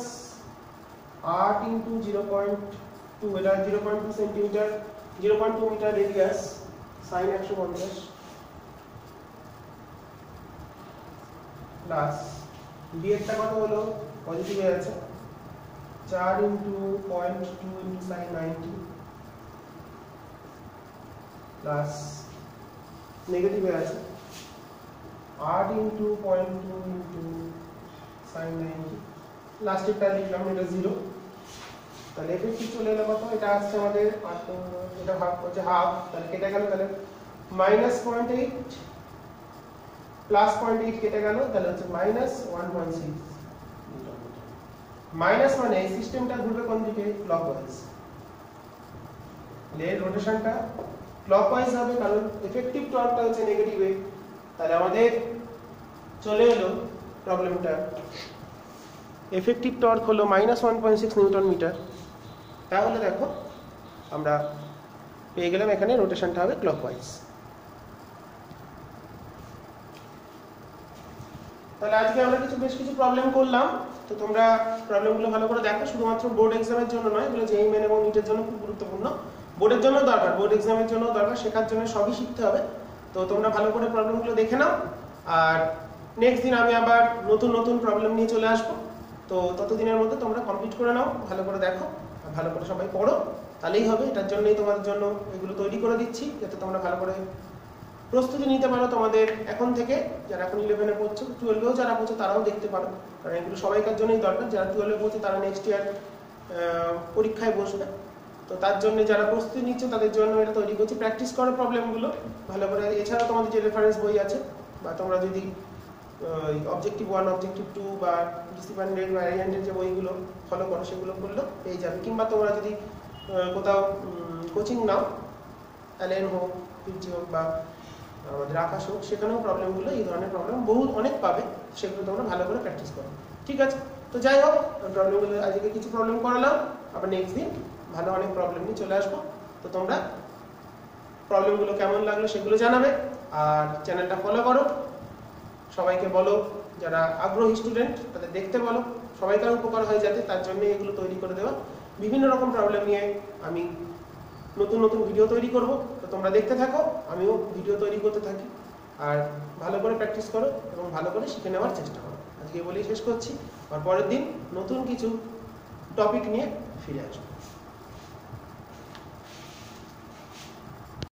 8 ইনটু 0.2, এটা 0.2 centimetre, 0.2 metre radius, sin 150 plus B এরটা কত হলো? পজিটিভে আছে 4 ইনটু 0.2 ইনটু sin 90 প্লাস নেগেটিভে আছে 8 ইনটু 0.2 ইনটু sin 90, লাস্টেরটা লিখলাম, এটা 0। তাহলে এফেক্টিভ চলে এলো কত? এটা আসছে আমাদের, এটা ভাগ হচ্ছে হাফ, তাহলে কেটে গেল, তাহলে মাইনাস 0.8 প্লাস 0.8 কেটে গেল, তাহলে হচ্ছে মাইনাস 1.6 নিউটন মিটার। মাইনাস মানে এই সিস্টেমটা ঘুরবে কোন দিকে? ক্লকওয়াইজ। এর রোটেশনটা ক্লকওয়াইজ হবে, কারণ এফেক্টিভ টর্কটা হচ্ছে নেগেটিভে। তাহলে আমাদের চলে এলো প্রবলেমটা, এফেক্টিভ টর্ক হলো -1.6 নিউটন মিটার। তাহলে দেখো আমরা পেয়ে গেলাম, এখানে রোটেশনটা হবে ক্লকওয়াইজ। তাহলে আজকে আমরা বেশ কিছু প্রবলেম করলাম। তো তোমরা প্রবলেমগুলো ভালো করে দেখো, শুধুমাত্র বোর্ড এক্সামের জন্য নয়, এগুলো জেইই মেন এবং নিটের জন্য খুব গুরুত্বপূর্ণ। বোর্ডের জন্য দরকার, বোর্ড এক্সামের জন্য দরকার, শেখার জন্য সবই শিখতে হবে। তো তোমরা ভালো করে প্রবলেমগুলো দেখে নাও, আর নেক্সট দিন আমি আবার নতুন নতুন প্রবলেম নিয়ে চলে আসবো। তো ততদিনের মধ্যে তোমরা কমপ্লিট করে নাও, ভালো করে দেখো আর ভালো করে সবাই পড়ো, তাহলেই হবে। এটার জন্যই তোমাদের জন্য এগুলো তৈরি করে দিচ্ছি, যাতে তোমরা ভালো করে প্রস্তুতি নিতে পারো তোমাদের এখন থেকে। যারা এখন 11-এ পড়ছো, 12-এও যারা পড়ছো তারাও দেখতে পারো, কারণ এগুলো সবাইকার জন্যই দরকার। যারা 12-এ পড়ছে তারা নেক্সট ইয়ার পরীক্ষায় বসবে, তো তার জন্য যারা প্রস্তুতি নিচ্ছে তাদের জন্য এটা তৈরি করছি। প্র্যাকটিস করো প্রবলেমগুলো ভালো করে। এছাড়াও তোমাদের যে রেফারেন্স বই আছে, বা তোমরা যদি অবজেক্টিভ 1, অবজেক্টিভ 2 বা ডিসিপ্লিনারি ভ্যারিয়েন্টের যে বইগুলো ফলো করো, সেগুলো করলেও পেয়ে যাবে। কিংবা তোমরা যদি কোথাও কোচিং নাও, অ্যালেন হোক, পিজি হোক, বা আমাদের আকাশ হোক, সেখানেও প্রবলেমগুলো এই ধরনের প্রবলেম অনেক পাবে, সেগুলো তোমরা ভালো করে প্র্যাকটিস করো। ঠিক আছে, তো যাই হোক, প্রবলেমগুলো আজকে কিছু প্রবলেম করালাম, আবার নেক্সট দিন ভালো অনেক প্রবলেম নিয়ে চলে আসবো। তো তোমরা প্রবলেমগুলো কেমন লাগলো সেগুলো জানাবে, আর চ্যানেলটা ফলো করো। সবাইকে বলো, যারা আগ্রহী স্টুডেন্ট তাদের দেখতে বলো, সবাইকার উপকার হয়ে যাতে, তার জন্য এগুলো তৈরি করে দেওয়া। বিভিন্ন রকম প্রবলেম নিয়ে আমি নতুন নতুন ভিডিও তৈরি করব, তো তোমরা দেখতে থাকো, আমিও ভিডিও তৈরি করতে থাকি। আর ভালো করে প্র্যাকটিস করো এবং ভালো করে শিখে নেওয়ার চেষ্টা করো। আজকে বলেই শেষ করছি, আর পরের দিন নতুন কিছু টপিক নিয়ে ফিরে আসবো।